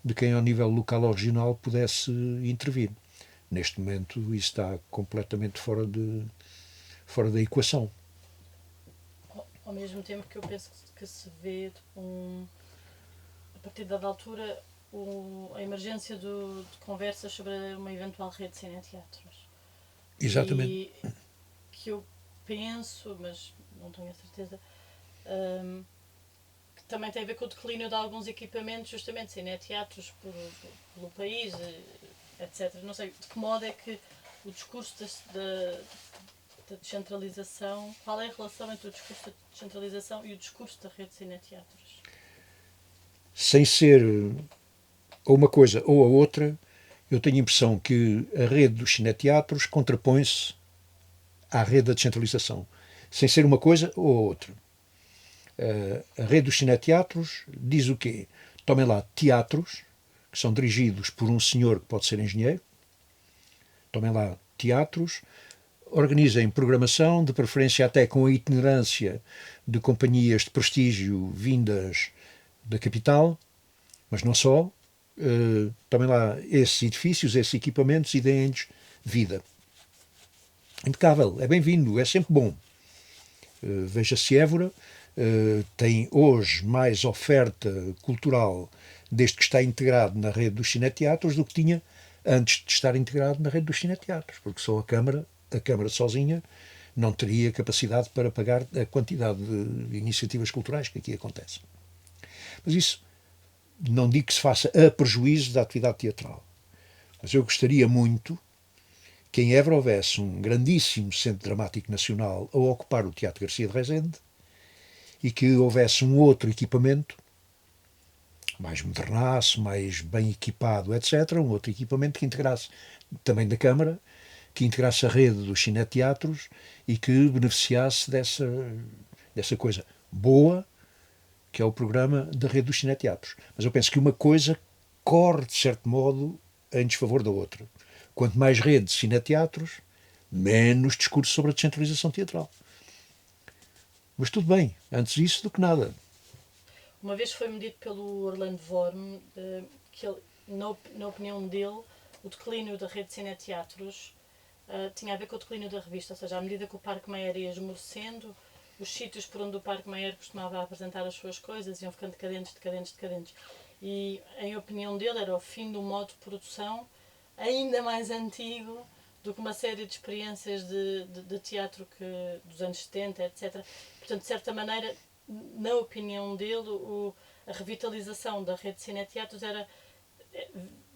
de quem ao nível local ou regional pudesse intervir. Neste momento isso está completamente fora da equação. Ao mesmo tempo que eu penso que se vê a partir da altura a emergência de conversas sobre uma eventual rede de cineteatros. Exatamente. E que eu penso, mas não tenho a certeza, que também tem a ver com o declínio de alguns equipamentos, justamente cineteatros pelo país, etc. Não sei de que modo é que o discurso da descentralização, qual é a relação entre o discurso da descentralização e o discurso da rede de cineteatros? Sem ser ou uma coisa ou a outra, eu tenho a impressão que a rede dos cineteatros contrapõe-se à rede da descentralização. Sem ser uma coisa ou a outra. A rede dos cineteatros diz o quê? Tomem lá teatros, que são dirigidos por um senhor que pode ser engenheiro. Tomem lá teatros, organizem programação, de preferência até com a itinerância de companhias de prestígio vindas da capital, mas não só. Tomem lá esses edifícios, esses equipamentos e deem-lhes vida. Impecável, é bem-vindo, é sempre bom. Veja-se Évora, tem hoje mais oferta cultural desde que está integrado na rede dos cineteatros do que tinha antes de estar integrado na rede dos cineteatros, porque só a Câmara sozinha não teria capacidade para pagar a quantidade de iniciativas culturais que aqui acontecem. Mas isso não digo que se faça a prejuízo da atividade teatral, mas eu gostaria muito que em Évora houvesse um grandíssimo centro dramático nacional a ocupar o Teatro Garcia de Rezende e que houvesse um outro equipamento mais modernaço, mais bem equipado, etc., um outro equipamento que integrasse também da Câmara, que integrasse a rede dos cineteatros e que beneficiasse dessa coisa boa que é o programa da rede dos cineteatros. Mas eu penso que uma coisa corre, de certo modo, em desfavor da outra. Quanto mais rede de cineteatros, menos discurso sobre a descentralização teatral. Mas tudo bem, antes disso do que nada. Uma vez foi-me dito pelo Orlando Worm que ele, na opinião dele, o declínio da rede de cineteatros tinha a ver com o declínio da revista, ou seja, à medida que o Parque Mayer ia esmorecendo, os sítios por onde o Parque Mayer costumava apresentar as suas coisas iam ficando decadentes. E, em opinião dele, era o fim do modo de produção ainda mais antigo do que uma série de experiências de teatro dos anos 70, etc. Portanto, de certa maneira, na opinião dele, a revitalização da rede de cineteatros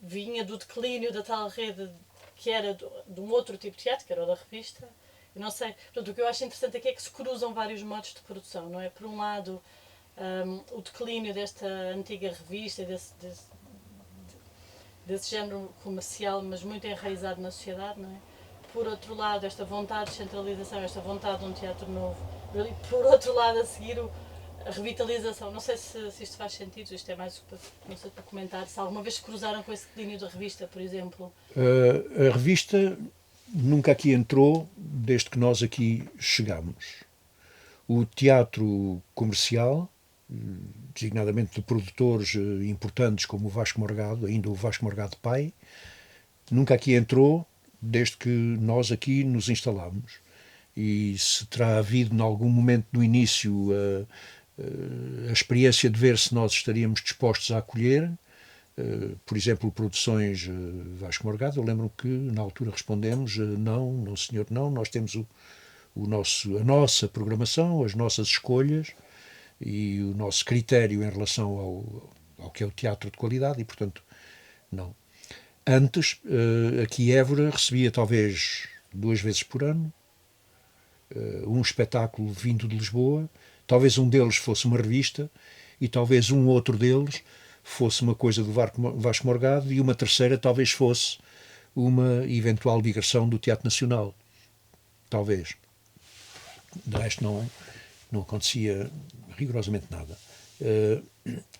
vinha do declínio da tal rede que era de um outro tipo de teatro, que era o da revista. Eu não sei. Portanto, o que eu acho interessante aqui é que se cruzam vários modos de produção, não é? Por um lado, o declínio desta antiga revista, desse género comercial, mas muito enraizado na sociedade, não é? Por outro lado, esta vontade de centralização, esta vontade de um teatro novo. E por outro lado, a seguir, a revitalização. Não sei se isto faz sentido, isto é mais para comentar. Se alguma vez se cruzaram com esse declínio da revista, por exemplo. A revista nunca aqui entrou desde que nós aqui chegámos. O teatro comercial, designadamente de produtores importantes como o Vasco Morgado, ainda o Vasco Morgado pai, nunca aqui entrou desde que nós aqui nos instalámos. E se terá havido, em algum momento do início, a experiência de ver se nós estaríamos dispostos a acolher, por exemplo, produções Vasco Morgado, eu lembro que na altura respondemos não senhor, não, nós temos a nossa programação, as nossas escolhas e o nosso critério em relação ao que é o teatro de qualidade e, portanto, não. Antes, aqui Évora recebia talvez 2 vezes por ano um espetáculo vindo de Lisboa, talvez um deles fosse uma revista e talvez um outro deles fosse uma coisa do Vasco Morgado e uma terceira talvez fosse uma eventual digressão do Teatro Nacional. Talvez. De resto não acontecia rigorosamente nada.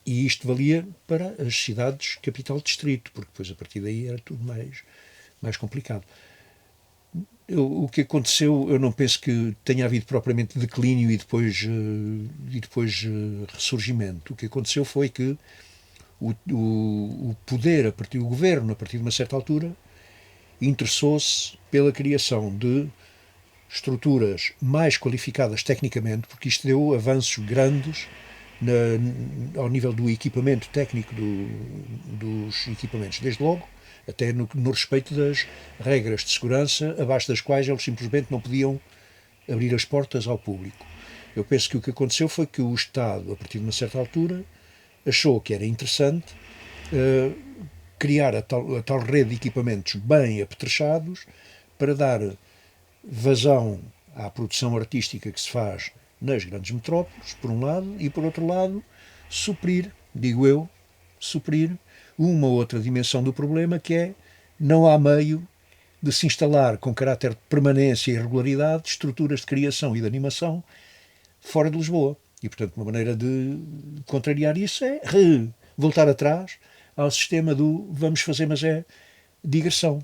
E isto valia para as cidades capital distrito, porque depois a partir daí era tudo mais complicado. O que aconteceu, eu não penso que tenha havido propriamente declínio e depois ressurgimento. O que aconteceu foi que o poder, o governo, a partir de uma certa altura, interessou-se pela criação de estruturas mais qualificadas tecnicamente, porque isto deu avanços grandes ao nível do equipamento técnico dos equipamentos, desde logo até no respeito das regras de segurança, abaixo das quais eles simplesmente não podiam abrir as portas ao público. Eu penso que o que aconteceu foi que o Estado, a partir de uma certa altura, achou que era interessante criar a tal rede de equipamentos bem apetrechados para dar vazão à produção artística que se faz nas grandes metrópoles, por um lado, e por outro lado, suprir uma outra dimensão do problema, que é não há meio de se instalar com caráter de permanência e regularidade estruturas de criação e de animação fora de Lisboa. E, portanto, uma maneira de contrariar isso é voltar atrás ao sistema do vamos fazer, mas é digressão.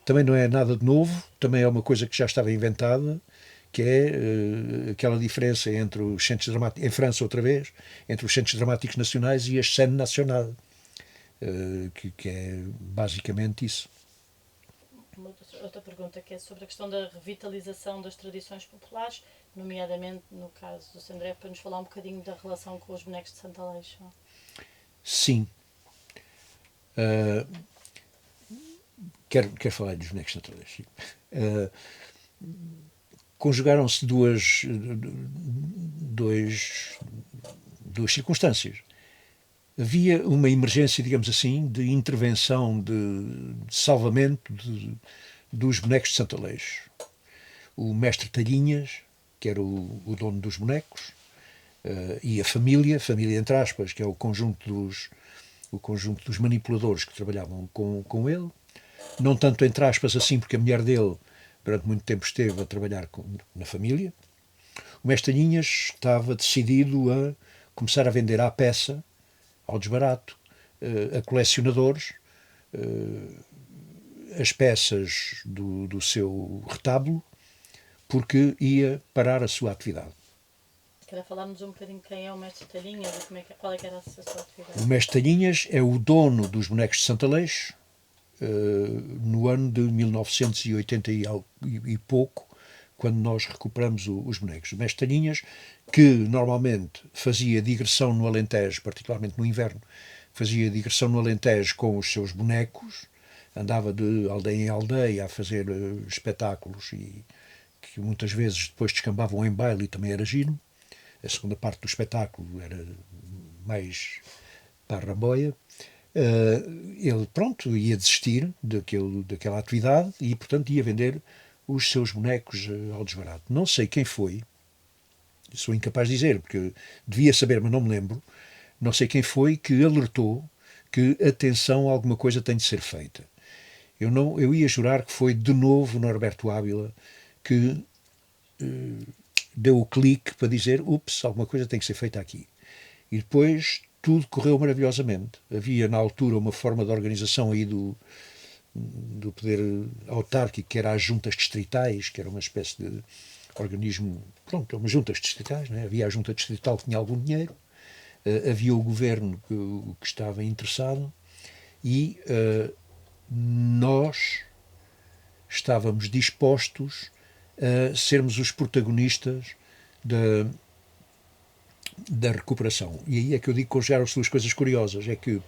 Também não é nada de novo, também é uma coisa que já estava inventada, que é aquela diferença entre os centros dramáticos, em França outra vez, entre os centros dramáticos nacionais e a Scène Nationale, que é basicamente isso. Outra pergunta que é sobre a questão da revitalização das tradições populares, nomeadamente no caso do Sandré, para nos falar um bocadinho da relação com os bonecos de Santo Aleixo. Sim. Quero falar dos bonecos de Santo Aleixo. Conjugaram-se duas circunstâncias. Havia uma emergência, digamos assim, de intervenção, de salvamento dos bonecos de Santo Aleixo. O mestre Talhinhas, que era o dono dos bonecos, e a família entre aspas, que é o conjunto dos manipuladores que trabalhavam com ele, não tanto entre aspas assim, porque a mulher dele durante muito tempo esteve a trabalhar na família. O mestre Talhinhas estava decidido a começar a vender à peça, ao desbarato, a colecionadores, as peças do seu retábulo, porque ia parar a sua atividade. Quer falar-nos um bocadinho quem é o mestre Talhinhas e qual é que era a sua atividade? O mestre Talhinhas é o dono dos bonecos de Santo Aleixo, no ano de 1980 e pouco, quando nós recuperamos os bonecos. O mestre Talhinhas, que normalmente fazia digressão no Alentejo, particularmente no inverno, fazia digressão no Alentejo com os seus bonecos, andava de aldeia em aldeia a fazer espetáculos e que muitas vezes depois descambavam em baile e também era giro. A segunda parte do espetáculo era mais para a ramboia. Ele, pronto, ia desistir daquela atividade e, portanto, ia vender os seus bonecos ao desbarato. Não sei quem foi, sou incapaz de dizer, porque devia saber, mas não me lembro. Não sei quem foi que alertou que, atenção, alguma coisa tem de ser feita. Eu ia jurar que foi de novo Norberto Ávila que deu o clique para dizer, ups, alguma coisa tem que ser feita aqui. E depois tudo correu maravilhosamente. Havia na altura uma forma de organização aí do poder autárquico, que era as juntas distritais, que era uma espécie de organismo, pronto, umas juntas distritais, né? Havia a junta distrital que tinha algum dinheiro, havia o governo que estava interessado e nós estávamos dispostos a sermos os protagonistas da recuperação. E aí é que eu digo que conjugaram-se duas coisas curiosas. É que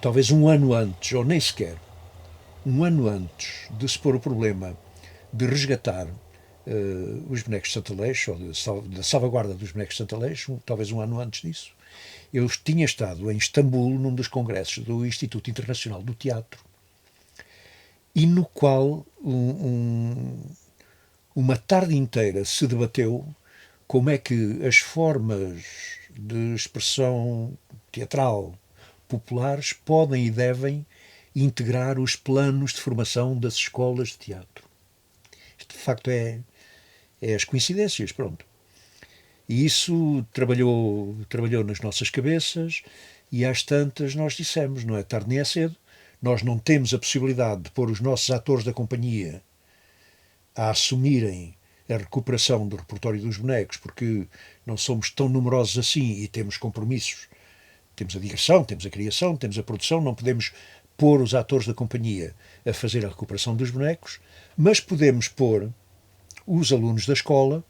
talvez um ano antes, ou nem sequer, um ano antes de se pôr o problema de resgatar os bonecos de Santaleixo, ou da salvaguarda dos bonecos de Santaleixo, talvez um ano antes disso, eu tinha estado em Istambul num dos congressos do Instituto Internacional do Teatro e no qual uma tarde inteira se debateu como é que as formas de expressão teatral populares podem e devem integrar os planos de formação das escolas de teatro. Isto, de facto, é as coincidências, pronto. E isso trabalhou nas nossas cabeças e às tantas nós dissemos, não é tarde nem é cedo, nós não temos a possibilidade de pôr os nossos atores da companhia a assumirem a recuperação do repertório dos bonecos, porque não somos tão numerosos assim e temos compromissos. Temos a direção, temos a criação, temos a produção, não podemos pôr os atores da companhia a fazer a recuperação dos bonecos, mas podemos pôr os alunos da escola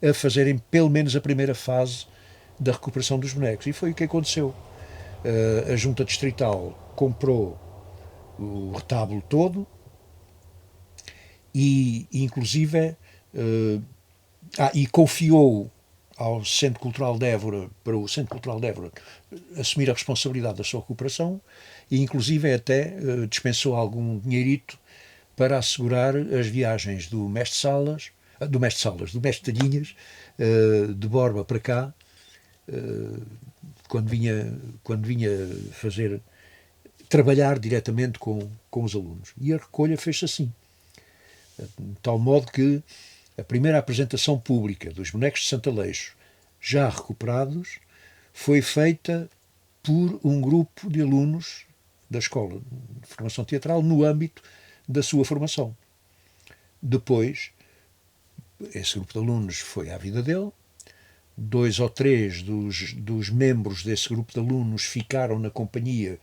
a fazerem pelo menos a primeira fase da recuperação dos bonecos. E foi o que aconteceu. A Junta Distrital comprou o retábulo todo e, inclusive, e confiou ao Centro Cultural de Évora, para o Centro Cultural de Évora assumir a responsabilidade da sua recuperação e, inclusive, até dispensou algum dinheirito para assegurar as viagens do mestre Talhinhas, de Borba para cá, quando vinha trabalhar diretamente com os alunos. E a recolha fez-se assim, de tal modo que a primeira apresentação pública dos bonecos de Santaleixo, já recuperados, foi feita por um grupo de alunos da Escola de Formação Teatral no âmbito da sua formação. Depois, esse grupo de alunos foi à vida dele, 2 ou 3 dos membros desse grupo de alunos ficaram na companhia,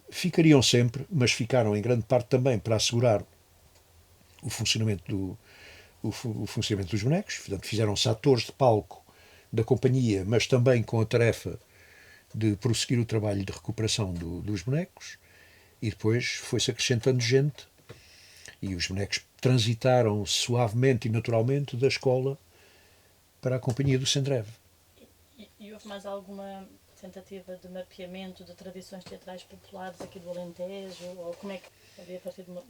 ficariam sempre, mas ficaram em grande parte também para assegurar o funcionamento dos bonecos, portanto fizeram-se atores de palco da companhia, mas também com a tarefa de prosseguir o trabalho de recuperação dos bonecos, e depois foi-se acrescentando gente e os bonecos transitaram suavemente e naturalmente da escola para a companhia do Sendreve. E houve mais alguma tentativa de mapeamento de tradições teatrais populares aqui do Alentejo? Ou como é que havia a partir do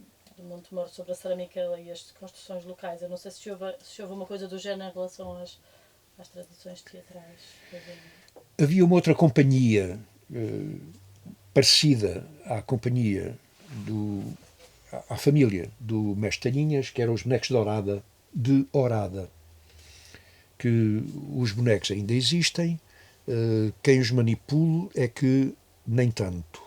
Montemor sobre a cerâmica e as construções locais? Eu não sei se houve uma coisa do género em relação às tradições teatrais. Havia uma outra companhia parecida à companhia à família do mestre Talhinhas, que eram os bonecos de Orada, que os bonecos ainda existem, quem os manipula é que nem tanto.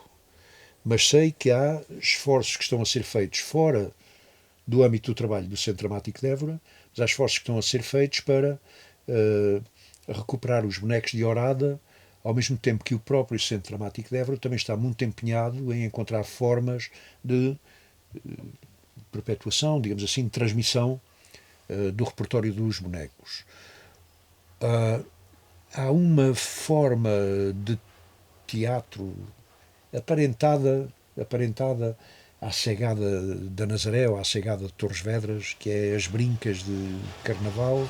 Mas sei que há esforços que estão a ser feitos fora do âmbito do trabalho do Centro Dramático de Évora, mas há esforços que estão a ser feitos para recuperar os bonecos de Orada, ao mesmo tempo que o próprio Centro Dramático de Évora também está muito empenhado em encontrar formas de perpetuação, digamos assim, de transmissão do repertório dos bonecos. Há uma forma de teatro aparentada à cegada da Nazaré ou à cegada de Torres Vedras, que é as brincas de carnaval,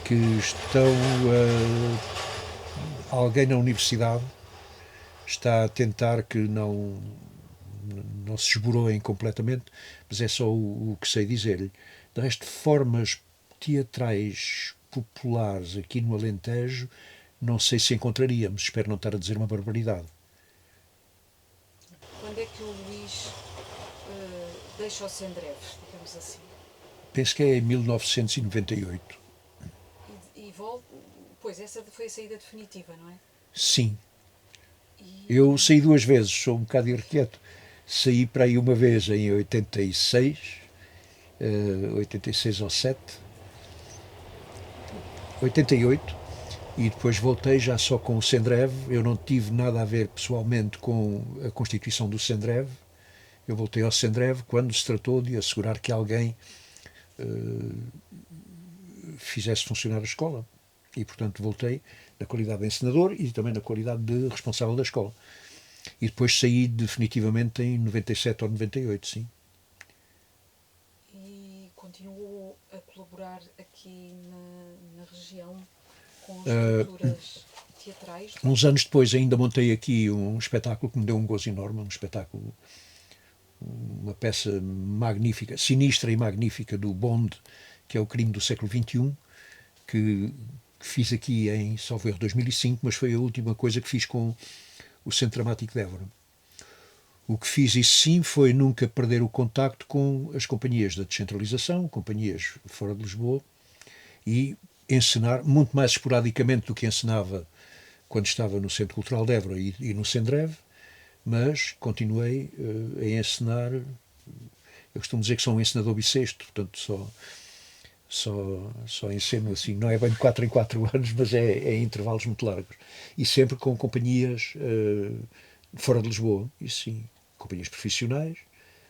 que estão alguém na universidade está a tentar que não se esboroem completamente, mas é só o que sei dizer-lhe. De resto, formas teatrais populares aqui no Alentejo, não sei se encontraríamos, espero não estar a dizer uma barbaridade. Quando é que o Luís deixa o Sendreve, digamos assim? Penso que é em 1998. E volta. Pois, essa foi a saída definitiva, não é? Sim. E Eu saí duas vezes, sou um bocado irrequieto. Saí para aí uma vez em 86, 86 ou 7, 88, e depois voltei já só com o Sendreve. Eu não tive nada a ver pessoalmente com a constituição do Sendreve. Eu voltei ao Sendreve quando se tratou de assegurar que alguém fizesse funcionar a escola. E, portanto, voltei na qualidade de encenador e também na qualidade de responsável da escola. E depois saí definitivamente em 97 ou 98, sim. E continuou a colaborar aqui na região com estruturas teatrais? Uns anos depois ainda montei aqui um espetáculo que me deu um gozo enorme, um espetáculo, uma peça magnífica, sinistra e magnífica do Bond, que é o crime do século XXI, que fiz aqui em, salvo erro, 2005, mas foi a última coisa que fiz com o Centro Dramático de Évora. O que fiz, isso sim, foi nunca perder o contacto com as companhias da descentralização, companhias fora de Lisboa, e encenar muito mais esporadicamente do que encenava quando estava no Centro Cultural de Évora e no Sendreve, mas continuei a encenar. Eu costumo dizer que sou um encenador bissexto, portanto só enceno assim, não é bem de 4 em 4 anos, mas é em intervalos muito largos. E sempre com companhias fora de Lisboa, isso sim, companhias profissionais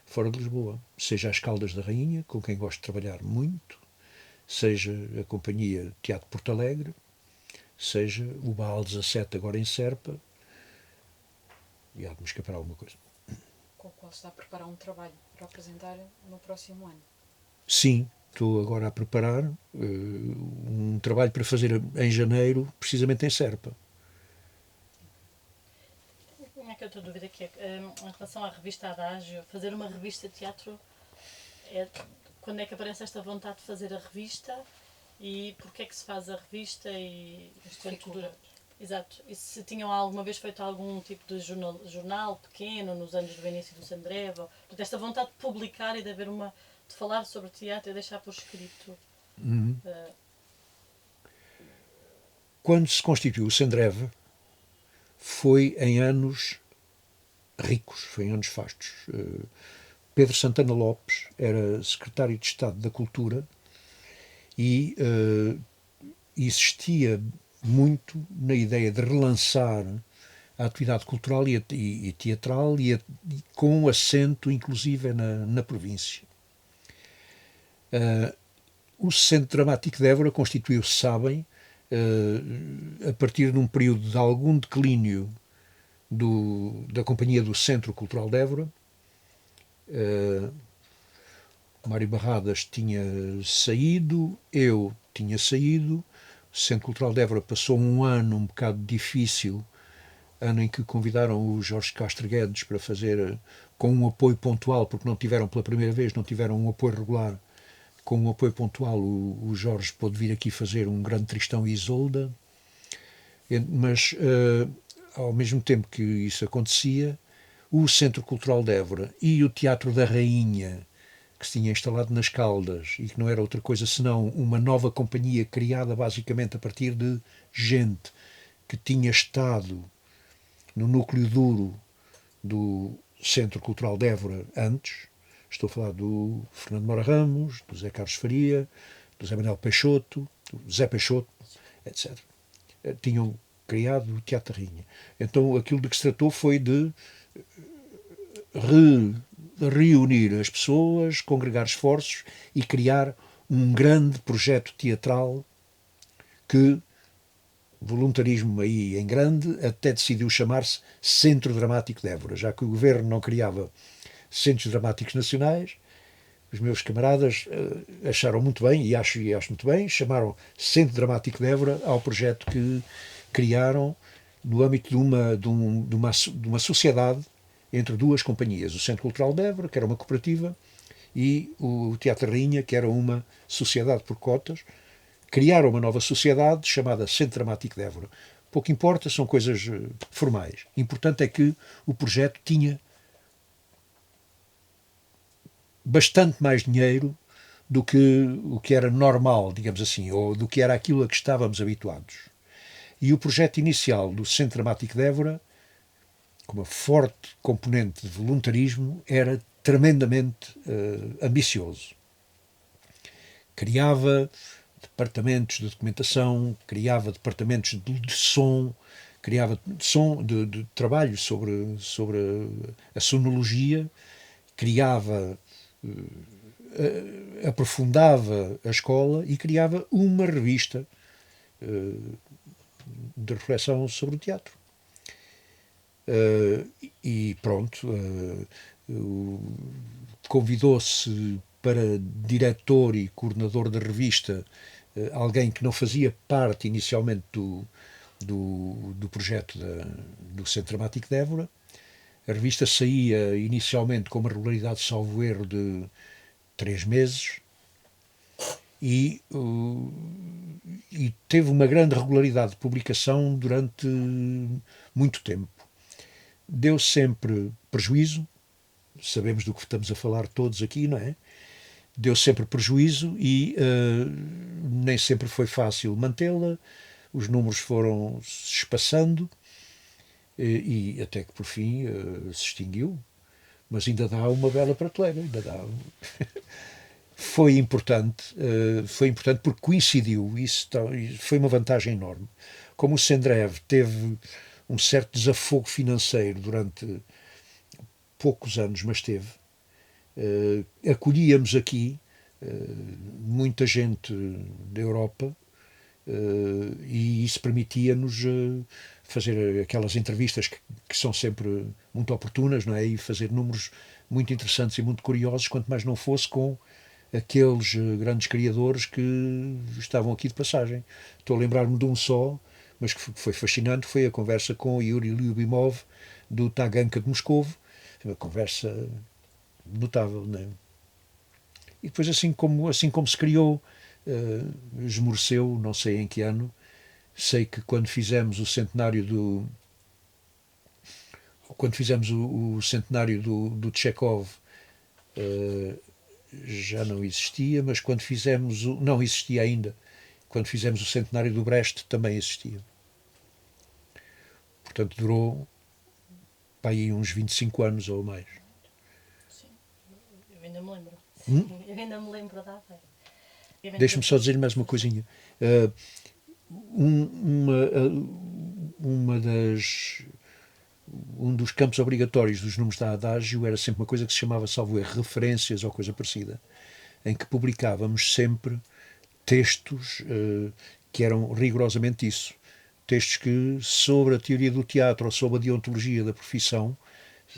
fora de Lisboa. Seja as Caldas da Rainha, com quem gosto de trabalhar muito, seja a companhia Teatro Porto Alegre, seja o Baal 17 agora em Serpa, e há de me escapar alguma coisa. Com o qual está a preparar um trabalho para apresentar no próximo ano. Sim, estou agora a preparar um trabalho para fazer em janeiro, precisamente em Serpa. Como é que eu estou a dúvida que em relação à revista Adágio, fazer uma revista de teatro, quando é que aparece esta vontade de fazer a revista e porque é que se faz a revista e exato. E se tinham alguma vez feito algum tipo de jornal pequeno nos anos do início do Sendreve, portanto, esta vontade de publicar e de haver de falar sobre teatro e deixar por escrito. Quando se constituiu o Sendreve, foi em anos ricos, foi em anos fastos. Pedro Santana Lopes era secretário de Estado da Cultura e existia muito na ideia de relançar a atividade cultural e teatral com assento inclusive na província. O Centro Dramático de Évora constituiu-se, sabem, a partir de um período de algum declínio da Companhia do Centro Cultural de Évora. Mário Barradas tinha saído, eu tinha saído, o Centro Cultural de Évora passou um ano um bocado difícil, ano em que convidaram o Jorge Castro Guedes para fazer, com um apoio pontual, porque não tiveram pela primeira vez, não tiveram um apoio regular, com um apoio pontual o Jorge pôde vir aqui fazer um grande Tristão e Isolda, mas ao mesmo tempo que isso acontecia, o Centro Cultural de Évora e o Teatro da Rainha, que se tinha instalado nas Caldas e que não era outra coisa senão uma nova companhia criada basicamente a partir de gente que tinha estado no núcleo duro do Centro Cultural de Évora antes. Estou a falar do Fernando Mora Ramos, do Zé Carlos Faria, do Zé Manuel Peixoto, do Zé Peixoto, etc. Tinham criado o Teatro da Rainha. Então aquilo de que se tratou foi de reunir as pessoas, congregar esforços e criar um grande projeto teatral que, voluntarismo aí em grande, até decidiu chamar-se Centro Dramático de Évora, já que o governo não criava centros dramáticos nacionais. Os meus camaradas acharam muito bem, e acho muito bem, chamaram Centro Dramático de Évora ao projeto que criaram no âmbito de uma sociedade entre duas companhias, o Centro Cultural de Évora, que era uma cooperativa, e o Teatro Rainha, que era uma sociedade por cotas. Criaram uma nova sociedade chamada Centro Dramático de Évora. Pouco importa, são coisas formais. Importante é que o projeto tinha bastante mais dinheiro do que o que era normal, digamos assim, ou do que era aquilo a que estávamos habituados. E o projeto inicial do Centro Dramático de Évora, com uma forte componente de voluntarismo, era tremendamente ambicioso. Criava departamentos de documentação, criava departamentos de som, criava de trabalho sobre a sonologia, criava, aprofundava a escola e criava uma revista de reflexão sobre o teatro. E pronto, convidou-se para diretor e coordenador da revista alguém que não fazia parte inicialmente do projeto do Centro Dramático de Évora. A revista saía inicialmente com uma regularidade, salvo erro, de 3 meses e teve uma grande regularidade de publicação durante muito tempo. Deu sempre prejuízo, sabemos do que estamos a falar todos aqui, não é? Deu sempre prejuízo e nem sempre foi fácil mantê-la, os números foram se espaçando e até que por fim se extinguiu, mas ainda dá uma bela prateleira, ainda dá. Foi importante porque coincidiu, isso foi uma vantagem enorme. Como o Sendrev teve um certo desafogo financeiro durante poucos anos, mas teve, acolhíamos aqui muita gente da Europa e isso permitia-nos fazer aquelas entrevistas que são sempre muito oportunas, não é? E fazer números muito interessantes e muito curiosos, quanto mais não fosse com aqueles grandes criadores que estavam aqui de passagem. Estou a lembrar-me de um só, mas que foi fascinante, foi a conversa com o Yuri Lyubimov, do Taganka de Moscovo, uma conversa notável, não é? E depois assim como se criou, esmoreceu, não sei em que ano, sei que quando fizemos o centenário do Chekhov, já não existia, mas quando fizemos não existia ainda, quando fizemos o centenário do Brecht também existia. Portanto, durou para aí uns 25 anos ou mais. Sim, eu ainda me lembro. Eu ainda me lembro da Aveiro. Deixa-me só dizer mais uma coisinha. Um dos campos obrigatórios dos números da Adágio era sempre uma coisa que se chamava, salvo erro, referências ou coisa parecida, em que publicávamos sempre textos que eram rigorosamente isso. Textos que, sobre a teoria do teatro ou sobre a deontologia da profissão,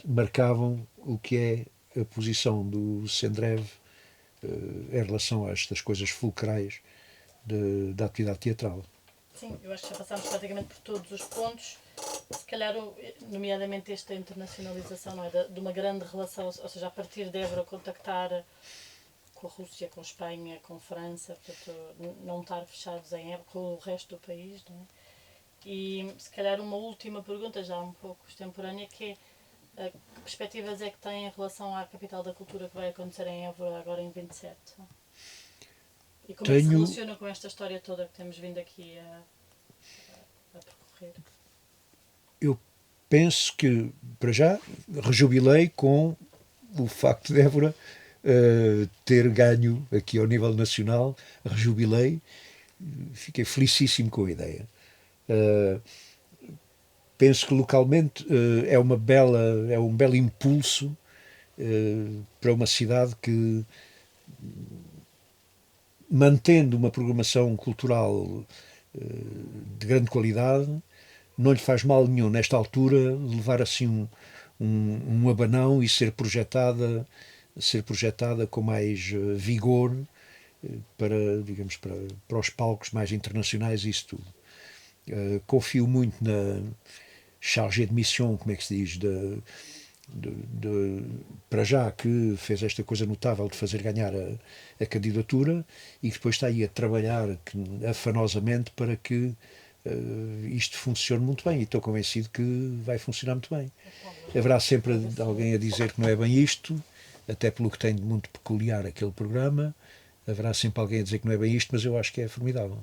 marcavam o que é a posição do Sendrev em relação a estas coisas fulcrais da atividade teatral. Sim, eu acho que já passámos praticamente por todos os pontos. Se calhar, nomeadamente esta internacionalização, não é? De uma grande relação, ou seja, a partir de Évora contactar com a Rússia, com a Espanha, com a França, portanto, não estar fechados em Évora, com o resto do país, não é? E se calhar uma última pergunta, já um pouco extemporânea, que é que perspectivas é que tem em relação à capital da cultura que vai acontecer em Évora agora em 27? E como é que se relaciona com esta história toda que temos vindo aqui a percorrer? Eu penso que, para já, rejubilei com o facto de Évora ter ganho aqui ao nível nacional, rejubilei, fiquei felicíssimo com a ideia. Penso que localmente é um belo impulso para uma cidade que, mantendo uma programação cultural de grande qualidade, não lhe faz mal nenhum, nesta altura, levar assim um abanão e ser projetada com mais vigor para, digamos, para os palcos mais internacionais e isso tudo. Confio muito na chargée de mission, como é que se diz, para já, que fez esta coisa notável de fazer ganhar a candidatura e que depois está aí a trabalhar afanosamente para que isto funcione muito bem, e estou convencido que vai funcionar muito bem. Haverá sempre alguém a dizer que não é bem isto, até pelo que tem de muito peculiar aquele programa, haverá sempre alguém a dizer que não é bem isto, mas eu acho que é formidável.